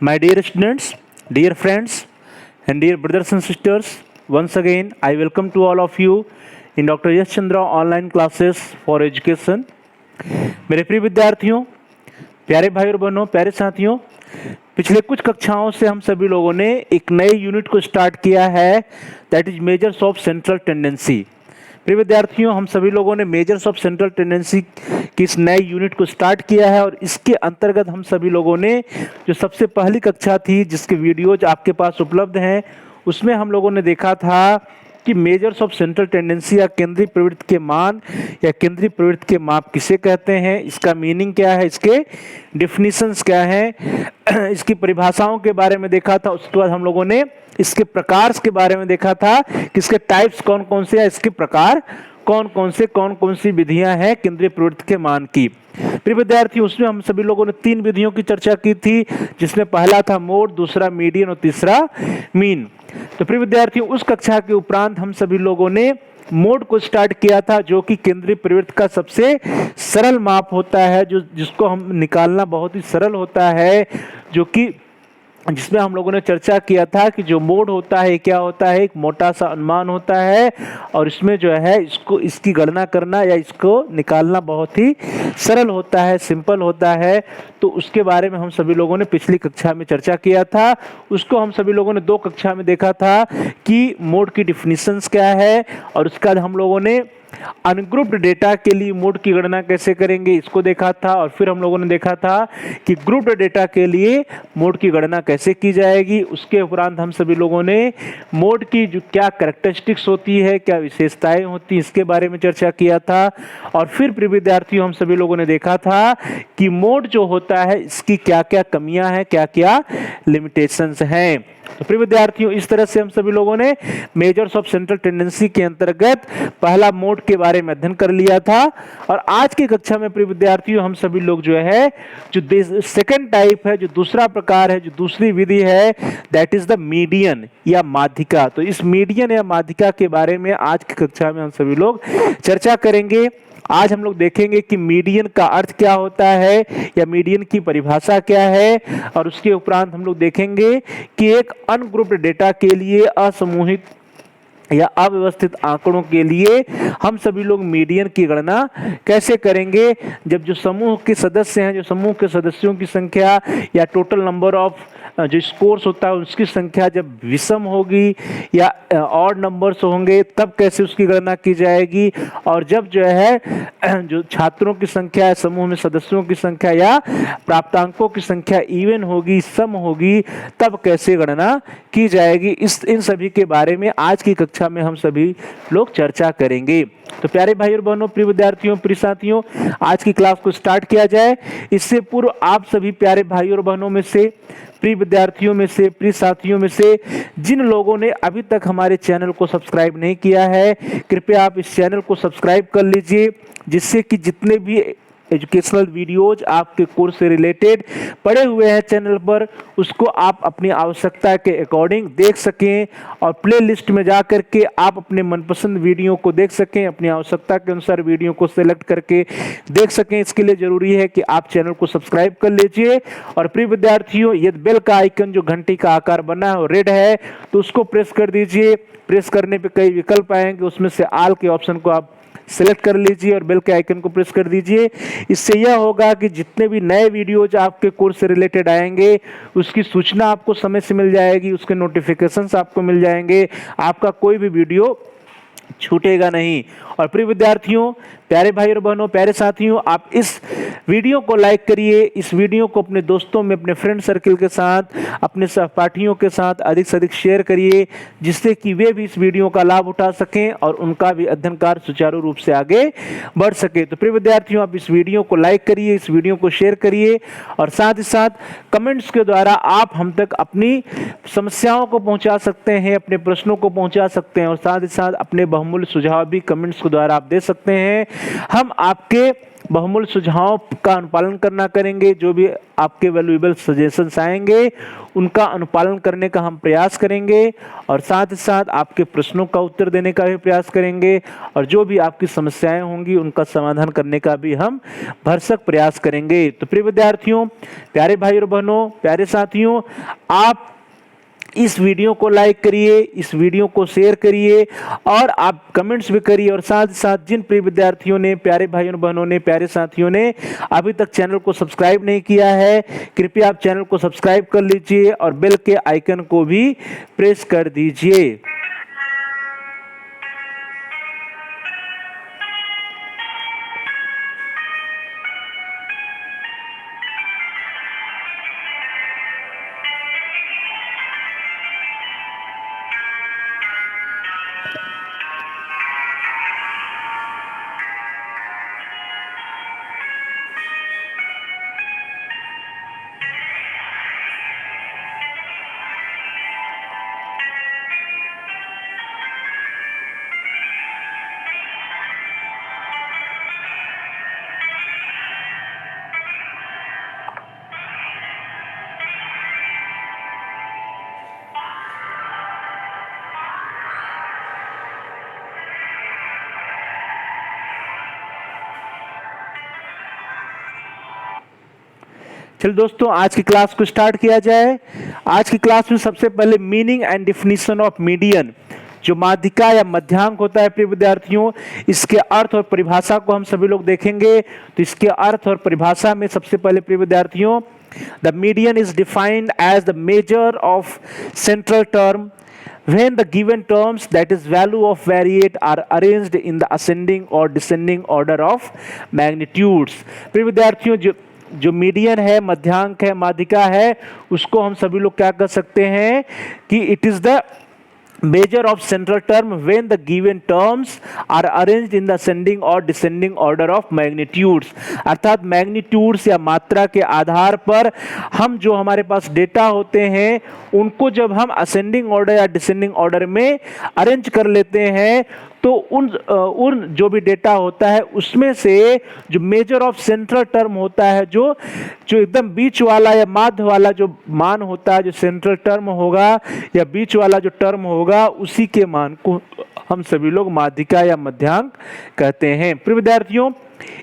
My dear students, dear friends, and dear brothers and sisters, once again I welcome to all of you in Dr. Yash Chandra online classes for education. मेरे प्रिय विद्यार्थियों, प्यारे भाई और बहनों, प्यारे साथियों, पिछले कुछ कक्षाओं से हम सभी लोगों ने एक नए यूनिट को स्टार्ट किया है, that is measures of central tendency. प्रिय विद्यार्थियों, हम सभी लोगों ने मेजर्स ऑफ सेंट्रल टेंडेंसी की इस नए यूनिट को स्टार्ट किया है और इसके अंतर्गत हम सभी लोगों ने जो सबसे पहली कक्षा थी जिसके वीडियोज आपके पास उपलब्ध हैं, उसमें हम लोगों ने देखा था कि मेजर्स ऑफ सेंट्रल टेंडेंसी या केंद्रीय प्रवृत्ति के मान या केंद्रीय प्रवृत्ति के माप किसे कहते हैं, इसका मीनिंग क्या है, इसके डिफिनीशंस क्या हैं, इसकी परिभाषाओं के बारे में देखा था। उसके बाद हम लोगों ने इसके प्रकार के बारे में देखा था कि इसके टाइप्स कौन कौन से हैं, इसके प्रकार कौन कौन सी विधियां हैं केंद्रीय प्रवृत्ति के मान की। प्रिय विद्यार्थी, उसमें हम सभी लोगों ने 3 विधियों की चर्चा की थी, जिसमें पहला था मोड, दूसरा मीडियन और तीसरा मीन। तो प्रिय विद्यार्थियों, उस कक्षा के उपरांत हम सभी लोगों ने मोड को स्टार्ट किया था, जो कि केंद्रीय प्रवृत्ति का सबसे सरल माप होता है, जिसको हम निकालना बहुत ही सरल होता है, जो कि जिसमें हम लोगों ने चर्चा किया था कि जो मोड होता है क्या होता है, एक मोटा सा अनुमान होता है और इसमें जो है इसकी गणना करना या इसको निकालना बहुत ही सरल होता है, सिंपल होता है। तो उसके बारे में हम सभी लोगों ने पिछली कक्षा में चर्चा किया था। उसको हम सभी लोगों ने 2 कक्षा में देखा था कि मोड की डिफिनीशंस क्या है और उसके बाद हम लोगों ने अनग्रुप्ड डेटा के लिए मोड की गणना कैसे करेंगे इसको देखा था और फिर हम लोगों ने देखा था कि ग्रुप्ड डेटा के लिए मोड की गणना कैसे की जाएगी। उसके उपरांत हम सभी लोगों ने मोड की जो क्या कैरेक्टरिस्टिक्स होती है, क्या विशेषताएं होती है, इसके बारे में चर्चा किया था। और फिर प्रिय विद्यार्थियों, हम सभी लोगों ने देखा था कि मोड जो होता है इसकी क्या क्या कमियां हैं, क्या क्या लिमिटेशंस हैं। तो प्रिय विद्यार्थियों, इस तरह से हम सभी लोगों ने मेजर्स ऑफ सेंट्रल टेंडेंसी के अंतर्गत पहला मोड के बारे में अध्ययन कर लिया था। और आज की कक्षा में प्रिय विद्यार्थियों, हम सभी लोग जो है जो सेकंड टाइप है, जो दूसरा प्रकार है, जो दूसरी विधि है, दैट इज द मीडियन या माध्यिका। तो इस मीडियन या माध्यिका के बारे में आज की कक्षा में हम सभी लोग चर्चा करेंगे। आज हम लोग देखेंगे कि मीडियन का अर्थ क्या होता है या मीडियन की परिभाषा क्या है, और उसके उपरांत हम लोग देखेंगे कि एक अनग्रुप्ड डेटा के लिए, असमूहित या अव्यवस्थित आंकड़ों के लिए हम सभी लोग मीडियन की गणना कैसे करेंगे। जब जो समूह के सदस्य हैं, जो समूह के सदस्यों की संख्या या टोटल नंबर ऑफ जो स्कोर्स होता है उसकी संख्या जब विषम होगी या ऑड नंबर्स होंगे, तब कैसे उसकी गणना की जाएगी। और जब जो है जो छात्रों की संख्या है, समूह में सदस्यों की संख्या या प्राप्तांकों की संख्या इवन होगी, सम होगी, तब कैसे गणना की जाएगी। इन सभी के बारे में आज की कक्षा में हम सभी लोग चर्चा करेंगे। तो प्यारे भाई और बहनों, प्रिय विद्यार्थियों, प्रिय साथियों, आज की क्लास को स्टार्ट किया जाए। इससे पूर्व आप सभी प्यारे भाई और बहनों में से, प्रिय विद्यार्थियों में से, प्रिय साथियों में से जिन लोगों ने अभी तक हमारे चैनल को सब्सक्राइब नहीं किया है, कृपया आप इस चैनल को सब्सक्राइब कर लीजिए, जिससे कि जितने भी एजुकेशनल वीडियोज आपके कोर्स से रिलेटेड पड़े हुए हैं चैनल पर, उसको आप अपनी आवश्यकता के अकॉर्डिंग देख सकें और प्ले लिस्ट में जा करके आप अपने मनपसंद वीडियो को देख सकें, अपनी आवश्यकता के अनुसार वीडियो को सिलेक्ट करके देख सकें। इसके लिए जरूरी है कि आप चैनल को सब्सक्राइब कर लीजिए। और प्रिय विद्यार्थियों, यदि बेल का आइकन जो घंटी का आकार बना है और रेड है, तो उसको प्रेस कर दीजिए। प्रेस करने पे कई विकल्प आएंगे, उसमें से ऑल के ऑप्शन को आप सिलेक्ट कर लीजिए और बेल के आइकन को प्रेस कर दीजिए। इससे यह होगा कि जितने भी नए वीडियोज आपके कोर्स से रिलेटेड आएंगे, उसकी सूचना आपको समय से मिल जाएगी, उसके नोटिफिकेशंस आपको मिल जाएंगे, आपका कोई भी वीडियो छूटेगा नहीं। और प्रिय विद्यार्थियों, प्यारे भाई और बहनों, प्यारे साथियों, आप इस वीडियो को लाइक करिए, इस वीडियो को अपने दोस्तों में, अपने फ्रेंड सर्कल के साथ, अपने सहपाठियों के साथ अधिक से अधिक शेयर करिए, जिससे कि वे भी इस वीडियो का लाभ उठा सकें और उनका भी अध्ययन कार्य सुचारू रूप से आगे बढ़ सके। तो प्रिय विद्यार्थियों, आप इस वीडियो को लाइक करिए, इस वीडियो को शेयर करिए और साथ ही साथ कमेंट्स के द्वारा आप हम तक अपनी समस्याओं को पहुंचा सकते हैं, अपने प्रश्नों को पहुंचा सकते हैं और साथ ही साथ अपने बहुमूल्य सुझाव भी कमेंट्स के द्वारा आप दे सकते हैं। हम आपके बहुमूल्य सुझावों का अनुपालन करना करेंगे। जो भी आपके वैल्यूएबल सजेशंस आएंगे उनका अनुपालन करने का हम प्रयास करेंगे और साथ ही साथ आपके प्रश्नों का उत्तर देने का भी प्रयास करेंगे और जो भी आपकी समस्याएं होंगी उनका समाधान करने का भी हम भरसक प्रयास करेंगे। तो प्रिय विद्यार्थियों, प्यारे भाई और बहनों, प्यारे साथियों, आप इस वीडियो को लाइक करिए, इस वीडियो को शेयर करिए और आप कमेंट्स भी करिए। और साथ ही साथ जिन प्रिय विद्यार्थियों ने, प्यारे भाइयों और बहनों ने, प्यारे साथियों ने अभी तक चैनल को सब्सक्राइब नहीं किया है, कृपया आप चैनल को सब्सक्राइब कर लीजिए और बेल के आइकन को भी प्रेस कर दीजिए। चलिए दोस्तों, आज की क्लास को स्टार्ट किया जाए। आज की क्लास में सबसे पहले meaning and definition of median, जो माध्यिका या मध्यांक होता है प्रिय विद्यार्थियों, इसके अर्थ और परिभाषा को हम सभी लोग देखेंगे। तो इसके अर्थ और परिभाषा में सबसे पहले प्रिय विद्यार्थियों, the median is defined as the measure of central term when the given terms, that is value of variate, are arranged in the ascending or descending order of magnitudes। प्रिय विद्यार्थियों, जो मीडियन है, मध्यांक है, माध्यिका है, उसको हम सभी लोग क्या कर सकते हैं कि it is the measure of central term when the given terms are arranged in the ascending or descending order of magnitudes। अर्थात मैग्नीट्यूड्स या मात्रा के आधार पर हम जो हमारे पास डेटा होते हैं उनको जब हम असेंडिंग ऑर्डर या डिसेंडिंग ऑर्डर में अरेंज कर लेते हैं तो उन जो भी डेटा होता है उसमें से जो मेजर ऑफ सेंट्रल टर्म होता है, जो एकदम बीच वाला या माध्य वाला जो मान होता है, जो सेंट्रल टर्म होगा या बीच वाला जो टर्म होगा, उसी के मान को हम सभी लोग माध्यिका या मध्यांक कहते हैं। प्रिय विद्यार्थियों,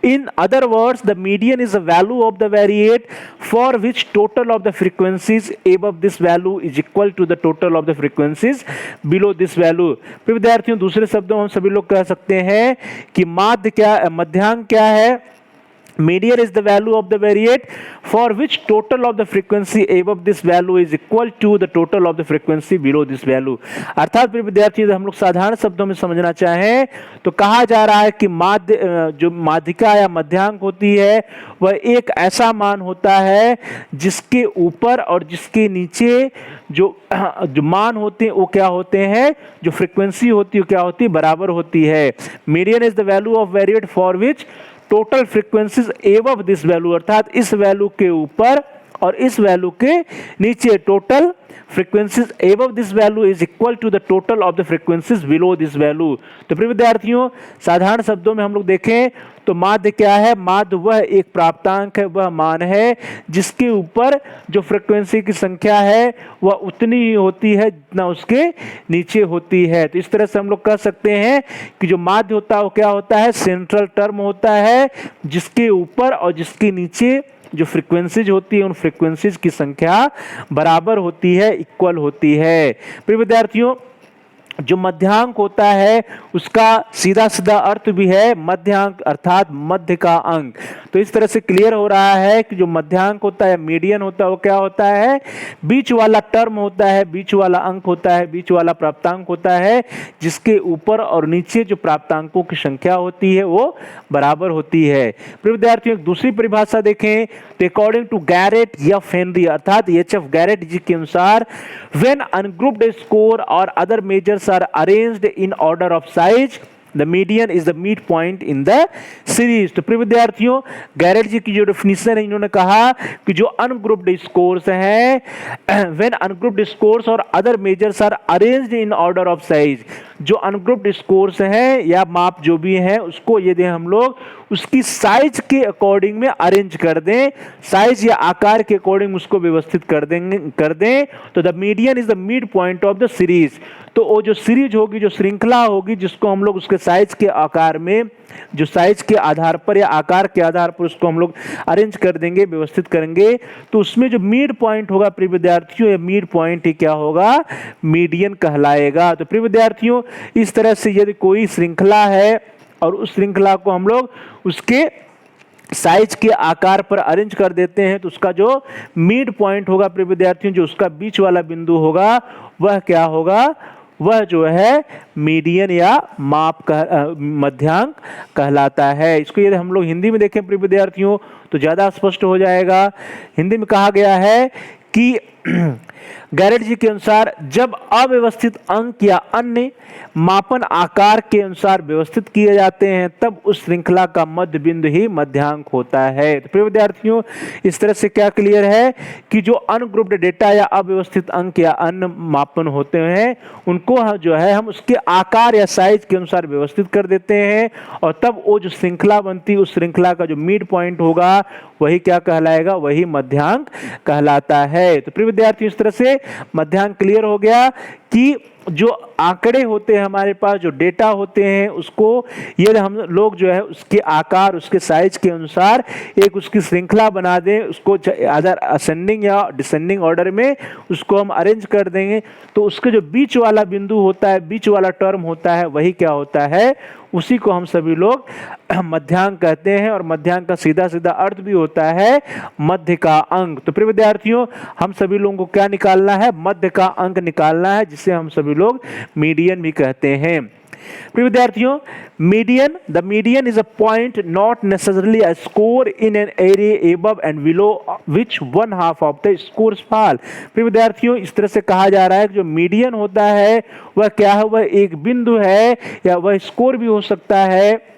in other words, the median is the value of the variate for which total of the frequencies above this value is equal to the total of the frequencies below this value। फिर विद्यार्थियों, दूसरे शब्दों में हम सभी लोग कह सकते हैं कि मध्यांक क्या है? Median is the value of the variate for which total of the frequency above this value is equal to the total of the frequency below this value। अर्थात प्रिय विद्यार्थियों, हम लोग साधारण शब्दों में समझना चाहें तो कहा जा रहा है कि जो माध्यिका या मध्यांक होती है वह एक ऐसा मान होता है जिसके ऊपर और जिसके नीचे जो मान होते हैं वो क्या होते हैं, जो फ्रीक्वेंसी होती है क्या होती है, बराबर होती है। Median is the value of variate for which total frequencies above this value, अर्थात इस वैल्यू के ऊपर और इस वैल्यू के नीचे total frequencies above this value is equal to the total of the frequencies below this value. तो प्रिय विद्यार्थियों, साधारण शब्दों में हम लोग देखें तो माध्य क्या है? माध्य वह एक प्राप्तांक है, वह मान है जिसके ऊपर जो फ्रीक्वेंसी की संख्या है वह उतनी ही होती है जितना उसके नीचे होती है। तो इस तरह से हम लोग कह सकते हैं कि जो माध्य होता है वो क्या होता है? सेंट्रल टर्म होता है जिसके ऊपर और जिसके नीचे जो फ्रीक्वेंसीज होती है उन फ्रीक्वेंसीज की संख्या बराबर होती है, इक्वल होती है। प्रिय विद्यार्थियों, जो मध्यांक होता है उसका सीधा सीधा अर्थ भी है मध्यांक, अर्थात मध्य का अंक। तो इस तरह से क्लियर हो रहा है कि जो मध्यांक होता है, मीडियन होता है, वो क्या होता है? बीच वाला टर्म होता है, बीच वाला अंक होता है, बीच वाला प्राप्तांक होता है जिसके ऊपर और नीचे जो प्राप्तांकों की संख्या होती है वो बराबर होती है। प्रिय विद्यार्थियों, एक दूसरी परिभाषा देखें तो according to Garrett F Henry, अर्थात एच.एफ. गैरेट जी के अनुसार, व्हेन अनग्रुप्ड स्कोर और other measures are arranged in order of size, the median is the mid point in the series. तो प्रिय विद्यार्थियों, गैरेट जी की जो डेफिनेशन है, इन्होंने कहा कि जो अनग्रुप्ड स्कोर्स हैं, व्हेन अनग्रुप्ड स्कोर्स और other measures are arranged in order of size, जो अनग्रुप्ड स्कोर्स हैं या माप जो भी हैं, उसको यदि हम लोग उसकी साइज के अकॉर्डिंग में अरेंज कर दें, साइज या आकार के अकॉर्डिंग उसको व्यवस्थित कर दें, तो the median is the mid point of the series. तो वो जो सीरीज होगी, जो श्रृंखला होगी, जिसको हम लोग उसके साइज के आकार में, जो साइज के आधार पर या आकार के आधार पर उसको हम लोग अरेंज कर देंगे, व्यवस्थित करेंगे, तो उसमें जो मिड पॉइंट होगा प्रिय विद्यार्थियों, ये मिड पॉइंट ही क्या होगा, मीडियन कहलाएगा। तो प्रिय विद्यार्थियों, इस तरह से यदि कोई श्रृंखला है और उस श्रृंखला को हम लोग उसके साइज के आकार पर अरेंज कर देते हैं, तो उसका जो मिड पॉइंट होगा प्रिय विद्यार्थियों, जो उसका बीच वाला बिंदु होगा, वह क्या होगा, वह जो है मीडियन या माप मध्यांक कहलाता है। इसको यदि हम लोग हिंदी में देखें प्रिय विद्यार्थियों, तो ज्यादा स्पष्ट हो जाएगा। हिंदी में कहा गया है कि गैरेट जी के अनुसार जब अव्यवस्थित अंक या अन्य मापन आकार के अनुसार व्यवस्थित किए जाते हैं, तब उस श्रृंखला का मध्य बिंदु ही मध्यांक होता है। तो प्रिय विद्यार्थियों, इस तरह से क्या क्लियर है कि जो अनग्रुप्ड डेटा या अव्यवस्थित अंक या अन्य मापन होते हैं, उनको जो है हम उसके आकार या साइज के अनुसार व्यवस्थित कर देते हैं, और तब वो जो श्रृंखला बनती है, उस श्रृंखला का जो मिड पॉइंट होगा, वही क्या कहलाएगा, वही मध्यांक कहलाता है। तो प्रिय विद्यार्थियों, इस तरह से मध्यांक क्लियर हो गया कि जो आंकड़े होते हैं हमारे पास, जो डेटा होते हैं, उसको यदि हम लोग जो है उसके आकार, उसके साइज के अनुसार एक उसकी श्रृंखला बना दें, उसको अदर असेंडिंग या डिसेंडिंग ऑर्डर में उसको हम अरेंज कर देंगे, तो उसके जो बीच वाला बिंदु होता है, बीच वाला टर्म होता है, वही क्या होता है, उसी को हम सभी लोग मध्यांक कहते हैं। और मध्यांक का सीधा सीधा अर्थ भी होता है मध्य का अंक। तो प्रिय विद्यार्थियों, हम सभी लोगों को क्या निकालना है, मध्य का अंक निकालना है, जिसे हम सभी लोग मीडियन भी कहते हैं। प्रिय विद्यार्थियों, the median is a point not necessarily a score in an area above and below which one half of the scores fall. प्रिय विद्यार्थियों, इस तरह से कहा जा रहा है कि जो मीडियन होता है वह क्या है, वह एक बिंदु है, या वह स्कोर भी हो सकता है,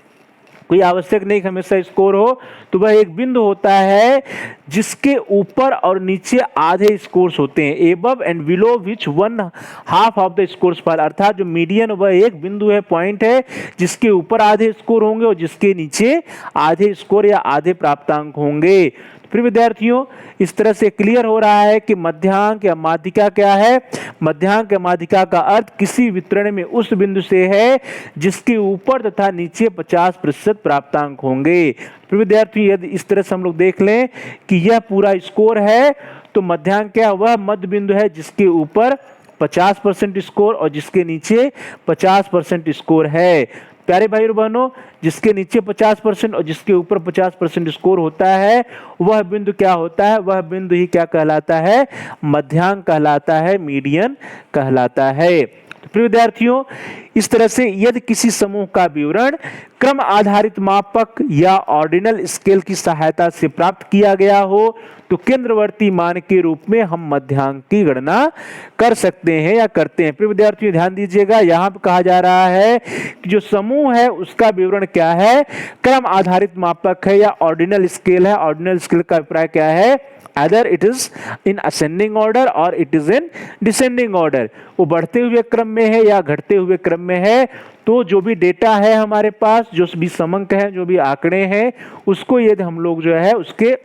कोई आवश्यक नहीं कि हमेशा स्कोर हो, तो वह एक बिंदु होता है जिसके ऊपर और नीचे आधे स्कोर्स होते हैं, above and below which one half of the scores fall. अर्थात जो मीडियन वह एक बिंदु है, पॉइंट है, जिसके ऊपर आधे स्कोर होंगे और जिसके नीचे आधे स्कोर या आधे प्राप्तांक होंगे। प्रिय विद्यार्थियों, इस तरह से क्लियर हो रहा है कि मध्यांक या माध्यिका क्या है। मध्यांक या माध्यिका का अर्थ किसी वितरण में उस बिंदु से है जिसके ऊपर तथा नीचे 50% प्राप्तांक होंगे। प्रिय विद्यार्थियों, यदि इस तरह से हम लोग देख लें कि यह पूरा स्कोर है, तो मध्यांक क्या, वह मध्य बिंदु है जिसके ऊपर 50% स्कोर और जिसके नीचे 50% स्कोर है। प्यारे भाई और बहनों, जिसके नीचे 50% और जिसके ऊपर 50% स्कोर होता है, वह बिंदु क्या होता है, वह बिंदु ही क्या कहलाता है, मध्यांक कहलाता है, मीडियन कहलाता है। तो प्रिय विद्यार्थियों, इस तरह से यदि किसी समूह का विवरण क्रम आधारित मापक या ऑर्डिनल स्केल की सहायता से प्राप्त किया गया हो, तो केंद्रवर्ती मान के रूप में हम मध्यांक की गणना कर सकते हैं या करते हैं। प्रिय विद्यार्थियों, ध्यान दीजिएगा, यहाँ पर कहा जा रहा है कि जो समूह है उसका विवरण क्या है, क्रम आधारित मापक है या ऑर्डिनल स्केल है। ऑर्डिनल स्केल का अभिप्राय क्या है, either it is in ascending order or it is in descending order, वो बढ़ते हुए क्रम में है या घटते हुए क्रम में है। तो जो भी डेटा है हमारे पास, जो भी समंक है, जो भी आंकड़े हैं, उसको यदि हम लोग जो है उसके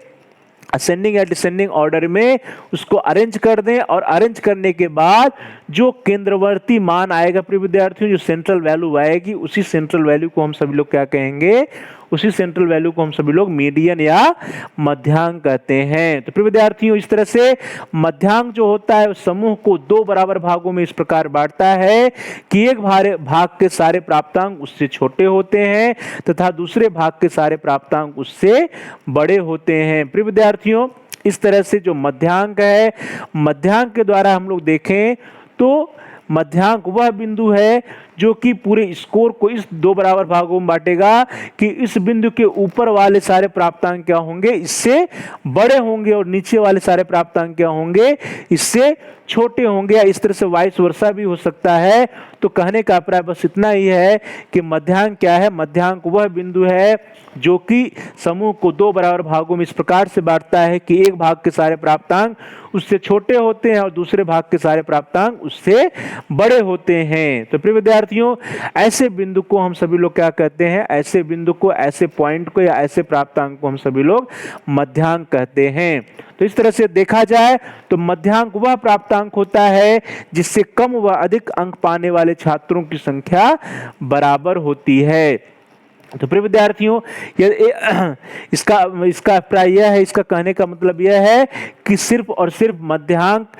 असेंडिंग या डिसेंडिंग ऑर्डर में उसको अरेंज कर दें, और अरेंज करने के बाद जो केंद्रवर्ती मान आएगा प्रिय विद्यार्थियों, जो सेंट्रल वैल्यू आएगी, उसी सेंट्रल वैल्यू को हम सभी लोग क्या कहेंगे, उसी सेंट्रल वैल्यू को हम सभी लोग मीडियन या मध्यांक कहते हैं। तो प्रिय विद्यार्थियों, इस तरह से मध्यांक जो होता है उस समूह को दो बराबर भागों में इस प्रकार बांटता है कि एक भाग के सारे प्राप्तांक उससे छोटे होते हैं तथा दूसरे भाग के सारे प्राप्तांक उससे बड़े होते हैं। प्रिय विद्यार्थियों, इस तरह से जो मध्यांक है, मध्यांक के द्वारा हम लोग देखें तो मध्यांक वह बिंदु है जो कि पूरे स्कोर को इस दो बराबर भागों में बांटेगा कि इस बिंदु के ऊपर वाले सारे प्राप्तांक क्या होंगे, इससे बड़े होंगे और नीचे वाले सारे प्राप्तांक क्या होंगे, इससे छोटे होंगे, या इस तरह से वाइस वर्सा भी हो सकता है। तो कहने का अभिप्राय बस इतना ही है कि मध्यांक क्या है, मध्यांक वह बिंदु है जो कि समूह को दो बराबर भागों में इस प्रकार से बांटता है कि एक भाग के सारे प्राप्तांक उससे छोटे होते हैं और दूसरे भाग के सारे प्राप्तांक उससे बड़े होते हैं। तो प्रिय विद्यार्थियों, ऐसे बिंदु को हम सभी लोग क्या कहते हैं, ऐसे बिंदु को, ऐसे पॉइंट को या ऐसे प्राप्तांक को हम सभी लोग मध्यांक कहते हैं। तो इस तरह से देखा जाए तो मध्यांक वह प्राप्तांक होता है जिससे कम व अधिक अंक पाने वाले छात्रों की संख्या बराबर होती है। तो प्रिय विद्यार्थियों, इसका अभिप्राय यह है, इसका कहने का मतलब यह है कि सिर्फ और सिर्फ मध्यांक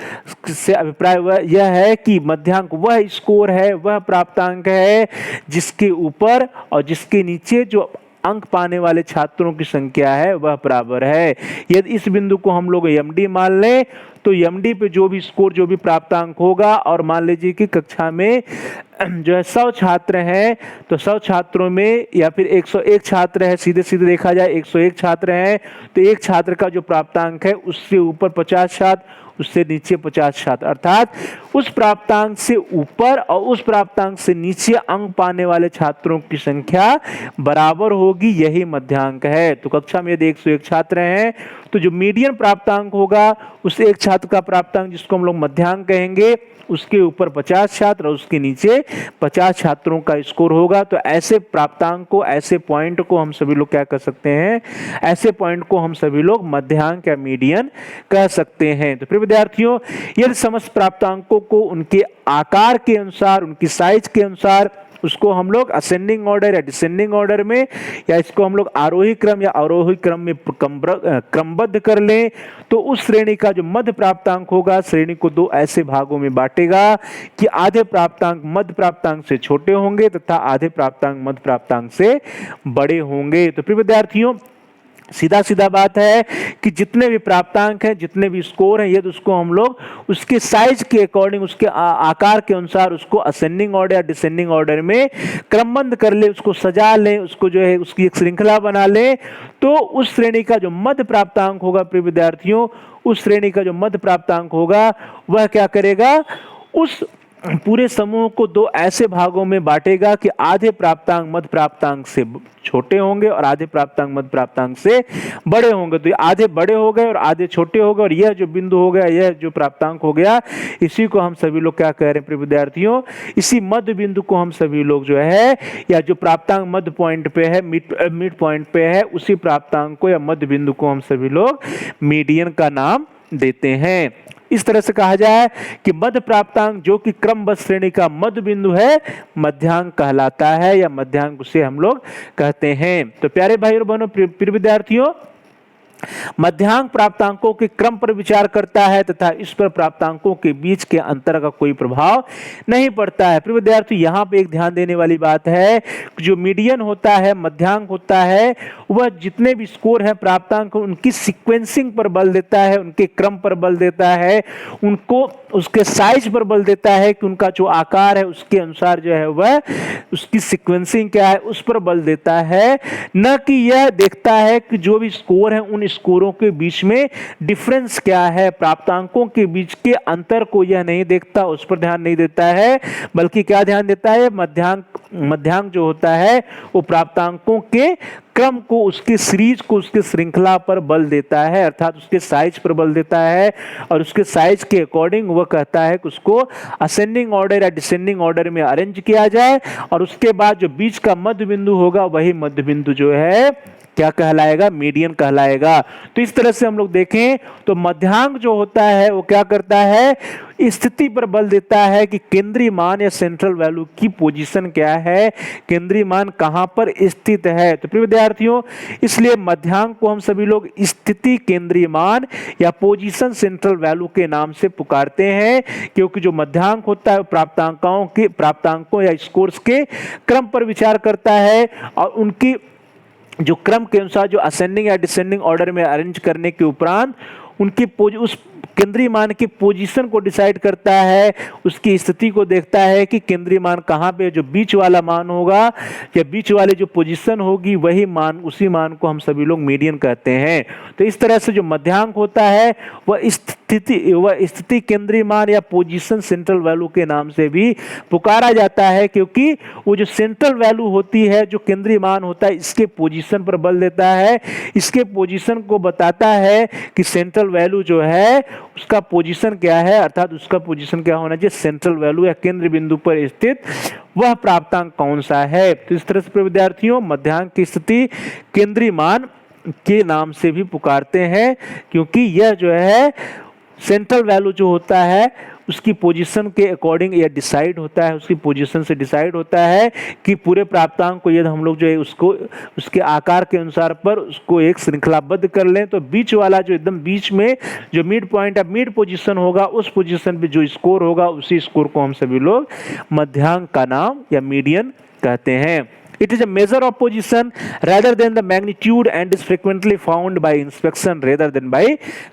से अभिप्राय यह है कि मध्यांक वह स्कोर है, वह प्राप्तांक है जिसके ऊपर और जिसके नीचे जो अंक पाने वाले छात्रों की संख्या है वह बराबर है। यदि इस बिंदु को हम लोग एमडी मान लें तो एमडी पे जो भी स्कोर, जो भी प्राप्तांक होगा, और मान लीजिए कि कक्षा में जो है 100 छात्र हैं तो 100 छात्रों में या फिर 101 छात्र है, सीधे सीधे देखा जाए 101 छात्र हैं तो एक छात्र का जो प्राप्तांक है उससे ऊपर 50 छात्र, उससे नीचे 50 छात्र, अर्थात उस प्राप्तांक से ऊपर और उस प्राप्तांक से नीचे अंक पाने वाले छात्रों की संख्या बराबर होगी, यही मध्यांक है। तो कक्षा में यदि 101 छात्र हैं तो जो मीडियन प्राप्तांक होगा उस एक छात्र का प्राप्तांक जिसको हम लोग मध्यांक कहेंगे, उसके ऊपर 50 छात्र और उसके नीचे 50 छात्रों का स्कोर होगा। तो ऐसे प्राप्तांक को, ऐसे पॉइंट को हम सभी लोग क्या कर सकते हैं, ऐसे पॉइंट को हम सभी लोग मध्यांक या मीडियन कह सकते हैं। तो प्रिय विद्यार्थियों, यदि समस्त प्राप्तांकों को उनके आकार के अनुसार, उनकी साइज के अनुसार उसको हम लोग असेंडिंग ऑर्डर या डिसेंडिंग ऑर्डर में, या इसको हम लोग आरोही क्रम या अवरोही क्रम में क्रमबद्ध कर लें तो उस श्रेणी का जो मध्य प्राप्तांक होगा, श्रेणी को दो ऐसे भागों में बांटेगा कि आधे प्राप्तांक मध्य प्राप्तांक से छोटे होंगे तथा आधे प्राप्तांक मध्य प्राप्तांक से बड़े होंगे। तो प्रिय विद्यार्थियों, सीधा सीधा बात है कि जितने भी प्राप्तांक हैं, जितने भी स्कोर हैं, यदि उसको हम लोग उसके साइज के अकॉर्डिंग, उसके आकार के अनुसार उसको असेंडिंग ऑर्डर या डिसेंडिंग ऑर्डर में क्रमबद्ध कर ले, उसको सजा लें, उसको जो है उसकी एक श्रृंखला बना लें, तो उस श्रेणी का जो मध्य प्राप्तांक होगा प्रिय विद्यार्थियों, उस श्रेणी का जो मध्य प्राप्तांक होगा वह क्या करेगा, उस पूरे समूह को दो ऐसे भागों में बांटेगा कि आधे प्राप्तांक मध्य प्राप्तांक से छोटे होंगे और आधे प्राप्तांक मध्य प्राप्तांक से बड़े होंगे। तो ये आधे बड़े हो गए और आधे छोटे हो गए, और यह जो बिंदु हो गया, यह जो प्राप्तांक हो गया, इसी को हम सभी लोग क्या कह रहे हैं प्रिय विद्यार्थियों, इसी मध्य बिंदु को हम सभी लोग जो है, या जो प्राप्तांक मध्य पॉइंट पे है, मिड पॉइंट पे है, उसी प्राप्तांक को या मध्य बिंदु को हम सभी लोग मीडियन का नाम देते हैं। इस तरह से कहा जाए कि मध्य प्राप्तांक जो कि क्रमबद्ध श्रेणी का मध्य बिंदु है, मध्यांक कहलाता है या मध्यांक उसे हम लोग कहते हैं। तो प्यारे भाई और बहनों, प्रिय विद्यार्थियों, मध्यांक प्राप्तांकों के क्रम पर विचार करता है तथा इस पर प्राप्तांकों के बीच के अंतर का कोई प्रभाव नहीं पड़ता है। प्रिय विद्यार्थी, यहाँ पे एक ध्यान देने वाली बात है, जो मीडियन होता है, मध्यांक होता है, वह जितने भी स्कोर है प्राप्तांक, उनकी सीक्वेंसिंग पर बल देता है, उनके क्रम पर बल देता है, उनको उसके साइज पर बल देता है कि उनका जो आकार है उसके अनुसार जो है वह उसकी सीक्वेंसिंग क्या है उस पर बल देता है, न कि यह देखता है कि जो भी स्कोर है उन स्कोरों के बीच में डिफरेंस क्या है, प्राप्तांकों के बीच के अंतर को यह नहीं देखता, उस पर ध्यान नहीं देता है, बल्कि क्या ध्यान देता है, मध्यांक जो होता है वो प्राप्तांकों के क्रम को, उसके सीरीज को, उसके श्रृंखला पर बल देता है, अर्थात उसके साइज पर बल देता है, और उसके साइज के अकॉर्डिंग वह कहता है कि उसको असेंडिंग ऑर्डर या डिसेंडिंग ऑर्डर में अरेंज किया जाए, और उसके बाद जो बीच का मध्य बिंदु होगा वही मध्य बिंदु जो है क्या कहलाएगा, मीडियन कहलाएगा। तो इस तरह से हम लोग देखें तो मध्यांक जो होता है वो क्या करता है, स्थिति पर बल देता है कि केंद्रीय मान या सेंट्रल वैल्यू की पोजीशन क्या है, केंद्रीय मान कहां पर स्थित है। तो प्रिय विद्यार्थियों, इसलिए मध्यांक को हम सभी लोग स्थिति केंद्रीय मान या पोजीशन सेंट्रल वैल्यू के नाम से पुकारते हैं, क्योंकि जो मध्यांक होता है प्राप्तांकों या स्कोर्स के क्रम पर विचार करता है, और उनकी जो क्रम के अनुसार जो असेंडिंग या डिसेंडिंग ऑर्डर में अरेंज करने के उपरांत उनकी उस केंद्रीय मान की पोजीशन को डिसाइड करता है, उसकी स्थिति को देखता है कि केंद्रीय मान कहाँ पे, जो बीच वाला मान होगा या बीच वाली जो पोजीशन होगी वही मान, उसी मान को हम सभी लोग मीडियन कहते हैं। तो इस तरह से जो मध्यांक होता है वह स्थिति केंद्रीय मान या पोजीशन सेंट्रल वैल्यू के नाम से भी पुकारा जाता है, क्योंकि वो जो सेंट्रल वैल्यू होती है, जो केंद्रीय मान होता है, इसके पोजीशन पर बल देता है, इसके पोजीशन को बताता है कि सेंट्रल वैल्यू जो है उसका पोजीशन क्या है, अर्थात उसका पोजीशन क्या होना चाहिए, सेंट्रल वैल्यू या केंद्र बिंदु पर स्थित वह प्राप्तांक कौन सा है। तो इस तरह से विद्यार्थियों मध्यांक की स्थिति केंद्रीय मान के नाम से भी पुकारते हैं, क्योंकि यह जो है सेंट्रल वैल्यू जो होता है उसकी पोजीशन के अकॉर्डिंग यह डिसाइड होता है, उसकी पोजीशन से डिसाइड होता है कि पूरे प्राप्तांक को यदि हम लोग जो है उसको उसके आकार के अनुसार पर उसको एक श्रृंखलाबद्ध कर लें तो बीच वाला जो एकदम बीच में जो मिड पॉइंट या मिड पोजीशन होगा, उस पोजीशन पे जो स्कोर होगा उसी स्कोर को हम सभी लोग मध्यांक का नाम या मीडियन कहते हैं। It is a measure of position rather than the magnitude and is frequently found by inspection rather than by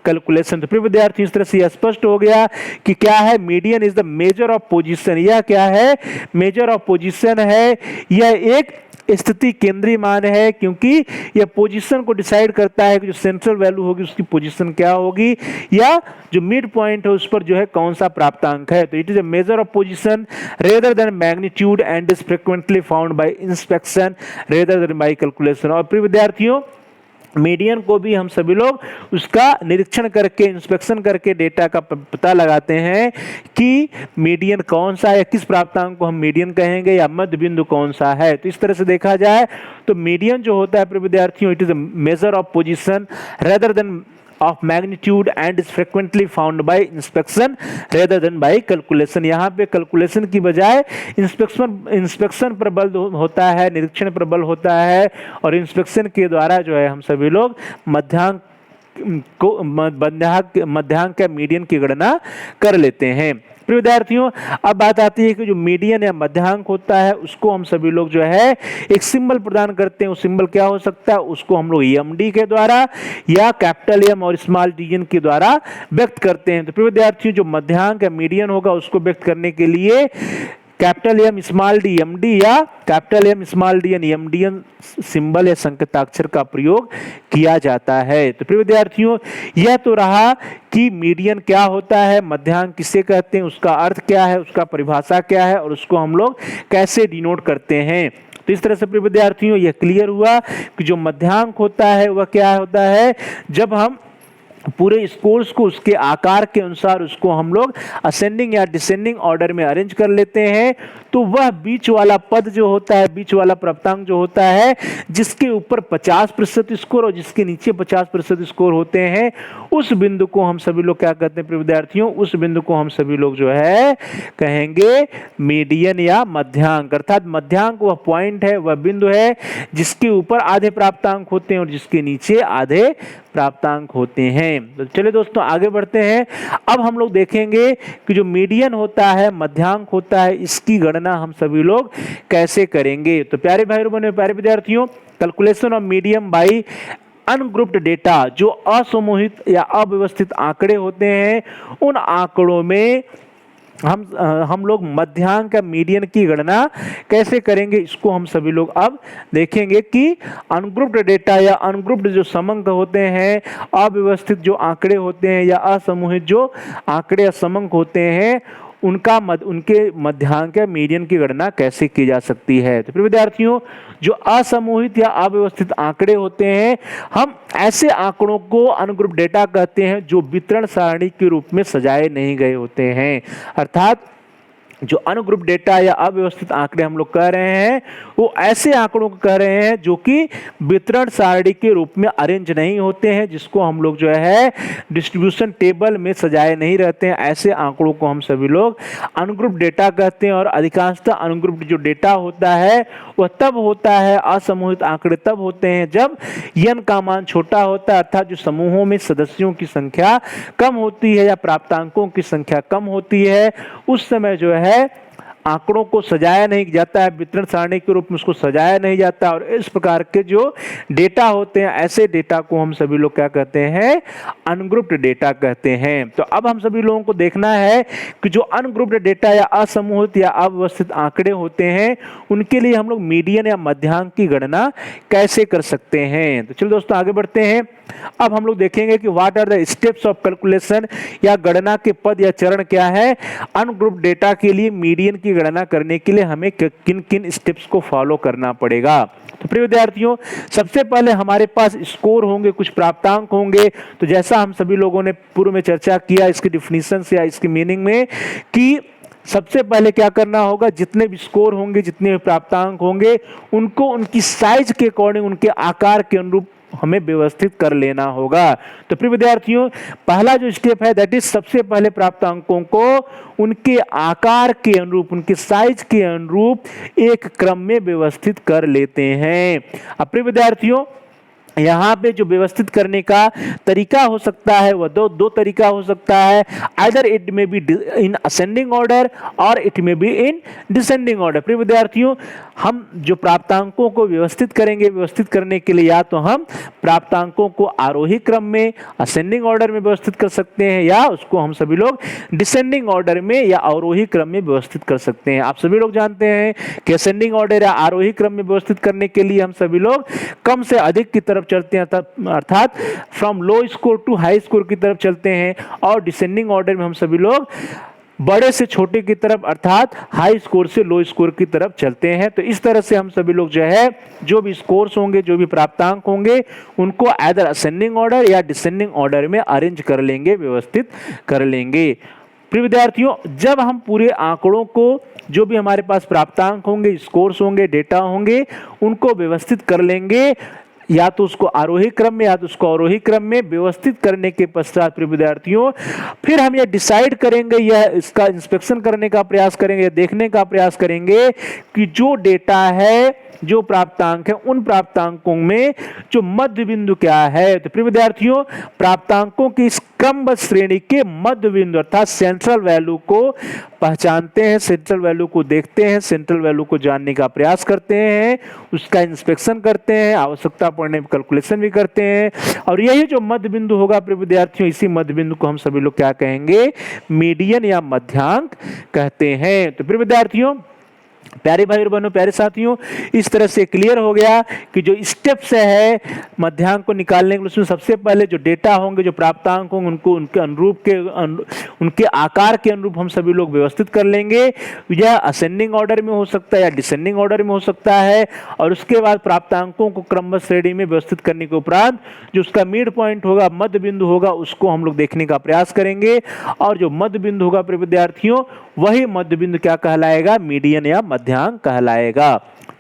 calculation। तो फिर विद्यार्थी इस तरह से यह स्पष्ट हो गया कि क्या है, median is the measure of position. यह क्या है, मेजर ऑफ पोजीशन है, यह एक स्थिति केंद्रीय मान है, क्योंकि यह पोजीशन को डिसाइड करता है कि जो सेंट्रल वैल्यू होगी उसकी पोजीशन क्या होगी, या जो मिड पॉइंट है उस पर जो है कौन सा प्राप्तांक है। तो it is a measure of position rather than magnitude and is frequently found by inspection rather than by calculation. और प्रिय विद्यार्थियों मीडियन को भी हम सभी लोग उसका निरीक्षण करके, इंस्पेक्शन करके डेटा का पता लगाते हैं कि मीडियन कौन सा है, किस प्राप्तांक को हम मीडियन कहेंगे या मध्य बिंदु कौन सा है। तो इस तरह से देखा जाए तो मीडियन जो होता है प्रिय विद्यार्थियों, it is a measure of position rather then of magnitude and is frequently found by inspection rather than by calculation। यहाँ पे कैलकुलेशन की बजाय इंस्पेक्शन पर बल होता है, निरीक्षण पर बल होता है, और इंस्पेक्शन के द्वारा जो है हम सभी लोग मध्यांक या मीडियन की गणना कर लेते हैं। विद्यार्थियों अब बात आती है कि जो मीडियन या मध्यांक होता है उसको हम सभी लोग जो है एक सिंबल प्रदान करते हैं। वो सिंबल क्या हो सकता है, उसको हम लोग एमडी के द्वारा या कैपिटल एम और स्मॉल डी एन के द्वारा व्यक्त करते हैं। तो विद्यार्थियों जो मध्यांक या मीडियन होगा उसको व्यक्त करने के लिए capital M small D MD या capital M small D N MDN symbol या संकेताक्षर का प्रयोग किया जाता है। तो प्रिय विद्यार्थियों यह तो रहा कि मीडियन क्या होता है, मध्यांक किसे कहते हैं, उसका अर्थ क्या है, उसका परिभाषा क्या है और उसको हम लोग कैसे डिनोट करते हैं। तो इस तरह से प्रिय विद्यार्थियों यह क्लियर हुआ कि जो मध्यांक होता है वह क्या होता है, जब हम पूरे स्कोर्स को उसके आकार के अनुसार उसको हम लोग असेंडिंग या डिसेंडिंग ऑर्डर में अरेंज कर लेते हैं, तो वह बीच वाला पद जो होता है, बीच वाला प्राप्तांक जो होता है, जिसके ऊपर 50% स्कोर और जिसके नीचे 50% स्कोर होते हैं, उस बिंदु को हम सभी लोग क्या कहते हैं प्रिय विद्यार्थियों, उस बिंदु को हम सभी लोग जो है कहेंगे मीडियन या मध्यांक। अर्थात मध्यांक वह पॉइंट है, वह बिंदु है जिसके ऊपर आधे प्राप्तांक होते हैं और जिसके नीचे आधे प्राप्तांक होते हैं। तो चलिए दोस्तों आगे बढ़ते हैं। अब हम लोग देखेंगे कि जो मीडियन होता है, मध्यांक होता है, इसकी गणना हम सभी लोग कैसे करेंगे। तो प्यारे भाई बहनों, प्यारे विद्यार्थियों, calculation of median by ungrouped data, जो असमूहित या अव्यवस्थित आंकड़े होते हैं, उन आंकड़ों में हम लोग मध्यांक या मीडियन की गणना कैसे करेंगे, इसको हम सभी लोग अब देखेंगे कि अनग्रुप्ड डेटा या अनग्रुप्ड जो समंक होते हैं, अव्यवस्थित जो आंकड़े होते हैं या असमूहित जो आंकड़े या समंक होते हैं, उनके मध्यांक या मीडियन की गणना कैसे की जा सकती है। तो फिर विद्यार्थियों जो असमूहित या अव्यवस्थित आंकड़े होते हैं, हम ऐसे आंकड़ों को अनग्रुप डेटा कहते हैं जो वितरण सारणी के रूप में सजाए नहीं गए होते हैं। अर्थात जो अनग्रुप डेटा या अव्यवस्थित आंकड़े हम लोग कह रहे हैं, वो ऐसे आंकड़ों को कह रहे हैं जो कि वितरण सारणी के रूप में अरेंज नहीं होते हैं, जिसको हम लोग जो है डिस्ट्रीब्यूशन टेबल में सजाए नहीं रहते हैं। ऐसे आंकड़ों को हम सभी लोग अनग्रुप डेटा कहते हैं। और अधिकांशतः अनग्रुप जो डेटा होता है वह तब होता है, असमूहित आंकड़े तब होते हैं जब n का मान छोटा होता है, अर्थात जो समूहों में सदस्यों की संख्या कम होती है या प्राप्तांकों की संख्या कम होती है, उस समय जो है आंकड़ों को सजाया नहीं जाता है, वितरण सारणी के रूप में उसको सजाया नहीं जाता, और इस प्रकार के जो डेटा होते हैं ऐसे डेटा को हम सभी लोग क्या कहते हैं, अनग्रुप्ड डेटा कहते हैं। तो अब हम सभी लोगों को देखना है कि जो अनग्रुप्ड डेटा या असमूहित या अव्यवस्थित आंकड़े होते हैं उनके लिए हम लोग मीडियन या मध्यांक की गणना कैसे कर सकते हैं। तो चलो दोस्तों आगे बढ़ते हैं। अब हम लोग देखेंगे कि what are the steps of calculation, या गणना के पद या चरण क्या है। अनग्रुप्ड डेटा के लिए मीडियन की गणना करने के लिए हमें किन किन स्टेप्स को फॉलो करना पड़ेगा। तो प्रिय विद्यार्थियों, सबसे पहले हमारे पास स्कोर होंगे, कुछ प्राप्तांक होंगे। तो जैसा हम सभी लोगों ने पूर्व में चर्चा किया इसकी डिफिनीशन या इसकी मीनिंग में, कि सबसे पहले क्या करना होगा, जितने भी स्कोर होंगे, जितने भी प्राप्तांक होंगे, उनको उनकी साइज के अकॉर्डिंग, उनके आकार के अनुरूप हमें व्यवस्थित कर लेना होगा। तो प्रिय विद्यार्थियों, पहला जो स्टेप है दैट इज, सबसे पहले प्राप्तांकों को उनके आकार के अनुरूप, उनके साइज के अनुरूप एक क्रम में व्यवस्थित कर लेते हैं। अब प्रिय विद्यार्थियों, यहाँ पे जो व्यवस्थित करने का तरीका हो सकता है वह दो तरीका हो सकता है। आइदर इट में बी इन असेंडिंग ऑर्डर और इट में बी इन डिसेंडिंग ऑर्डर। प्रिय विद्यार्थियों, हम जो प्राप्तांकों को व्यवस्थित करेंगे, व्यवस्थित करने के लिए या तो हम प्राप्तांकों को आरोही क्रम में असेंडिंग ऑर्डर में व्यवस्थित कर सकते हैं, या उसको हम सभी लोग डिसेंडिंग ऑर्डर में या अवरोही क्रम में व्यवस्थित कर सकते हैं। आप सभी लोग जानते हैं कि असेंडिंग ऑर्डर या आरोही क्रम में व्यवस्थित करने के लिए हम सभी लोग कम से अधिक की तरफ चलते हैं, अर्थात from low score to high score की तरफ चलते हैं, और डिसेंडिंग ऑर्डर में हम सभी लोग बड़े से छोटे की तरफ, अर्थात हाई स्कोर से लो स्कोर की तरफ चलते हैं। तो इस तरह से हम सभी लोग जो है, जो भी स्कोर्स होंगे, जो भी प्राप्तांक होंगे, उनको आइदर असेंडिंग ऑर्डर या डिसेंडिंग ऑर्डर में अरेंज कर लेंगे, व्यवस्थित कर लेंगे। प्रिय विद्यार्थियों, जब हम पूरे आंकड़ों को, जो भी हमारे पास प्राप्तांक होंगे, स्कोर्स होंगे, डेटा होंगे, उनको व्यवस्थित कर लेंगे, या तो उसको आरोही क्रम में या तो उसको अवरोही क्रम में व्यवस्थित करने के पश्चात प्रिय विद्यार्थियों, फिर हम यह डिसाइड करेंगे, यह इसका इंस्पेक्शन करने का प्रयास करेंगे, देखने का प्रयास करेंगे कि जो डेटा है, जो प्राप्तांक है, उन प्राप्तांकों में जो मध्य बिंदु क्या है। तो प्रिय विद्यार्थियों, प्राप्तांकों की इस क्रमबद्ध श्रेणी के मध्य बिंदु अर्थात सेंट्रल वैल्यू को पहचानते हैं, सेंट्रल वैल्यू को देखते हैं, सेंट्रल वैल्यू को जानने का प्रयास करते हैं, उसका इंस्पेक्शन करते हैं, आवश्यकता पड़ने पर कैलकुलेशन भी करते हैं, और यही जो मध्य बिंदु होगा प्रिय विद्यार्थियों, इसी मध्य बिंदु को हम सभी लोग क्या कहेंगे, मीडियन या मध्यांक कहते हैं। तो प्रिय विद्यार्थियों, प्यारे भाई और बहनों, प्यारे साथियों, इस तरह से क्लियर हो गया कि जो स्टेप्स है मध्यांक को निकालने के लिए, उसमें सबसे पहले जो डेटा होंगे, जो प्राप्तांक होंगे, उनको उनके अनुरूप के, उनके आकार के अनुरूप हम सभी लोग व्यवस्थित कर लेंगे। यह असेंडिंग ऑर्डर में हो सकता है या डिसेंडिंग ऑर्डर में हो सकता है, और उसके बाद प्राप्तांकों को क्रमबद्ध श्रेणी में व्यवस्थित करने के उपरांत जो उसका मिड पॉइंट होगा, मध्य बिंदु होगा, उसको हम लोग देखने का प्रयास करेंगे, और जो मध्य बिंदु होगा प्रिय विद्यार्थियों, वही मध्य बिंदु क्या कहलाएगा, मीडियन या मध्यांक कहलाएगा।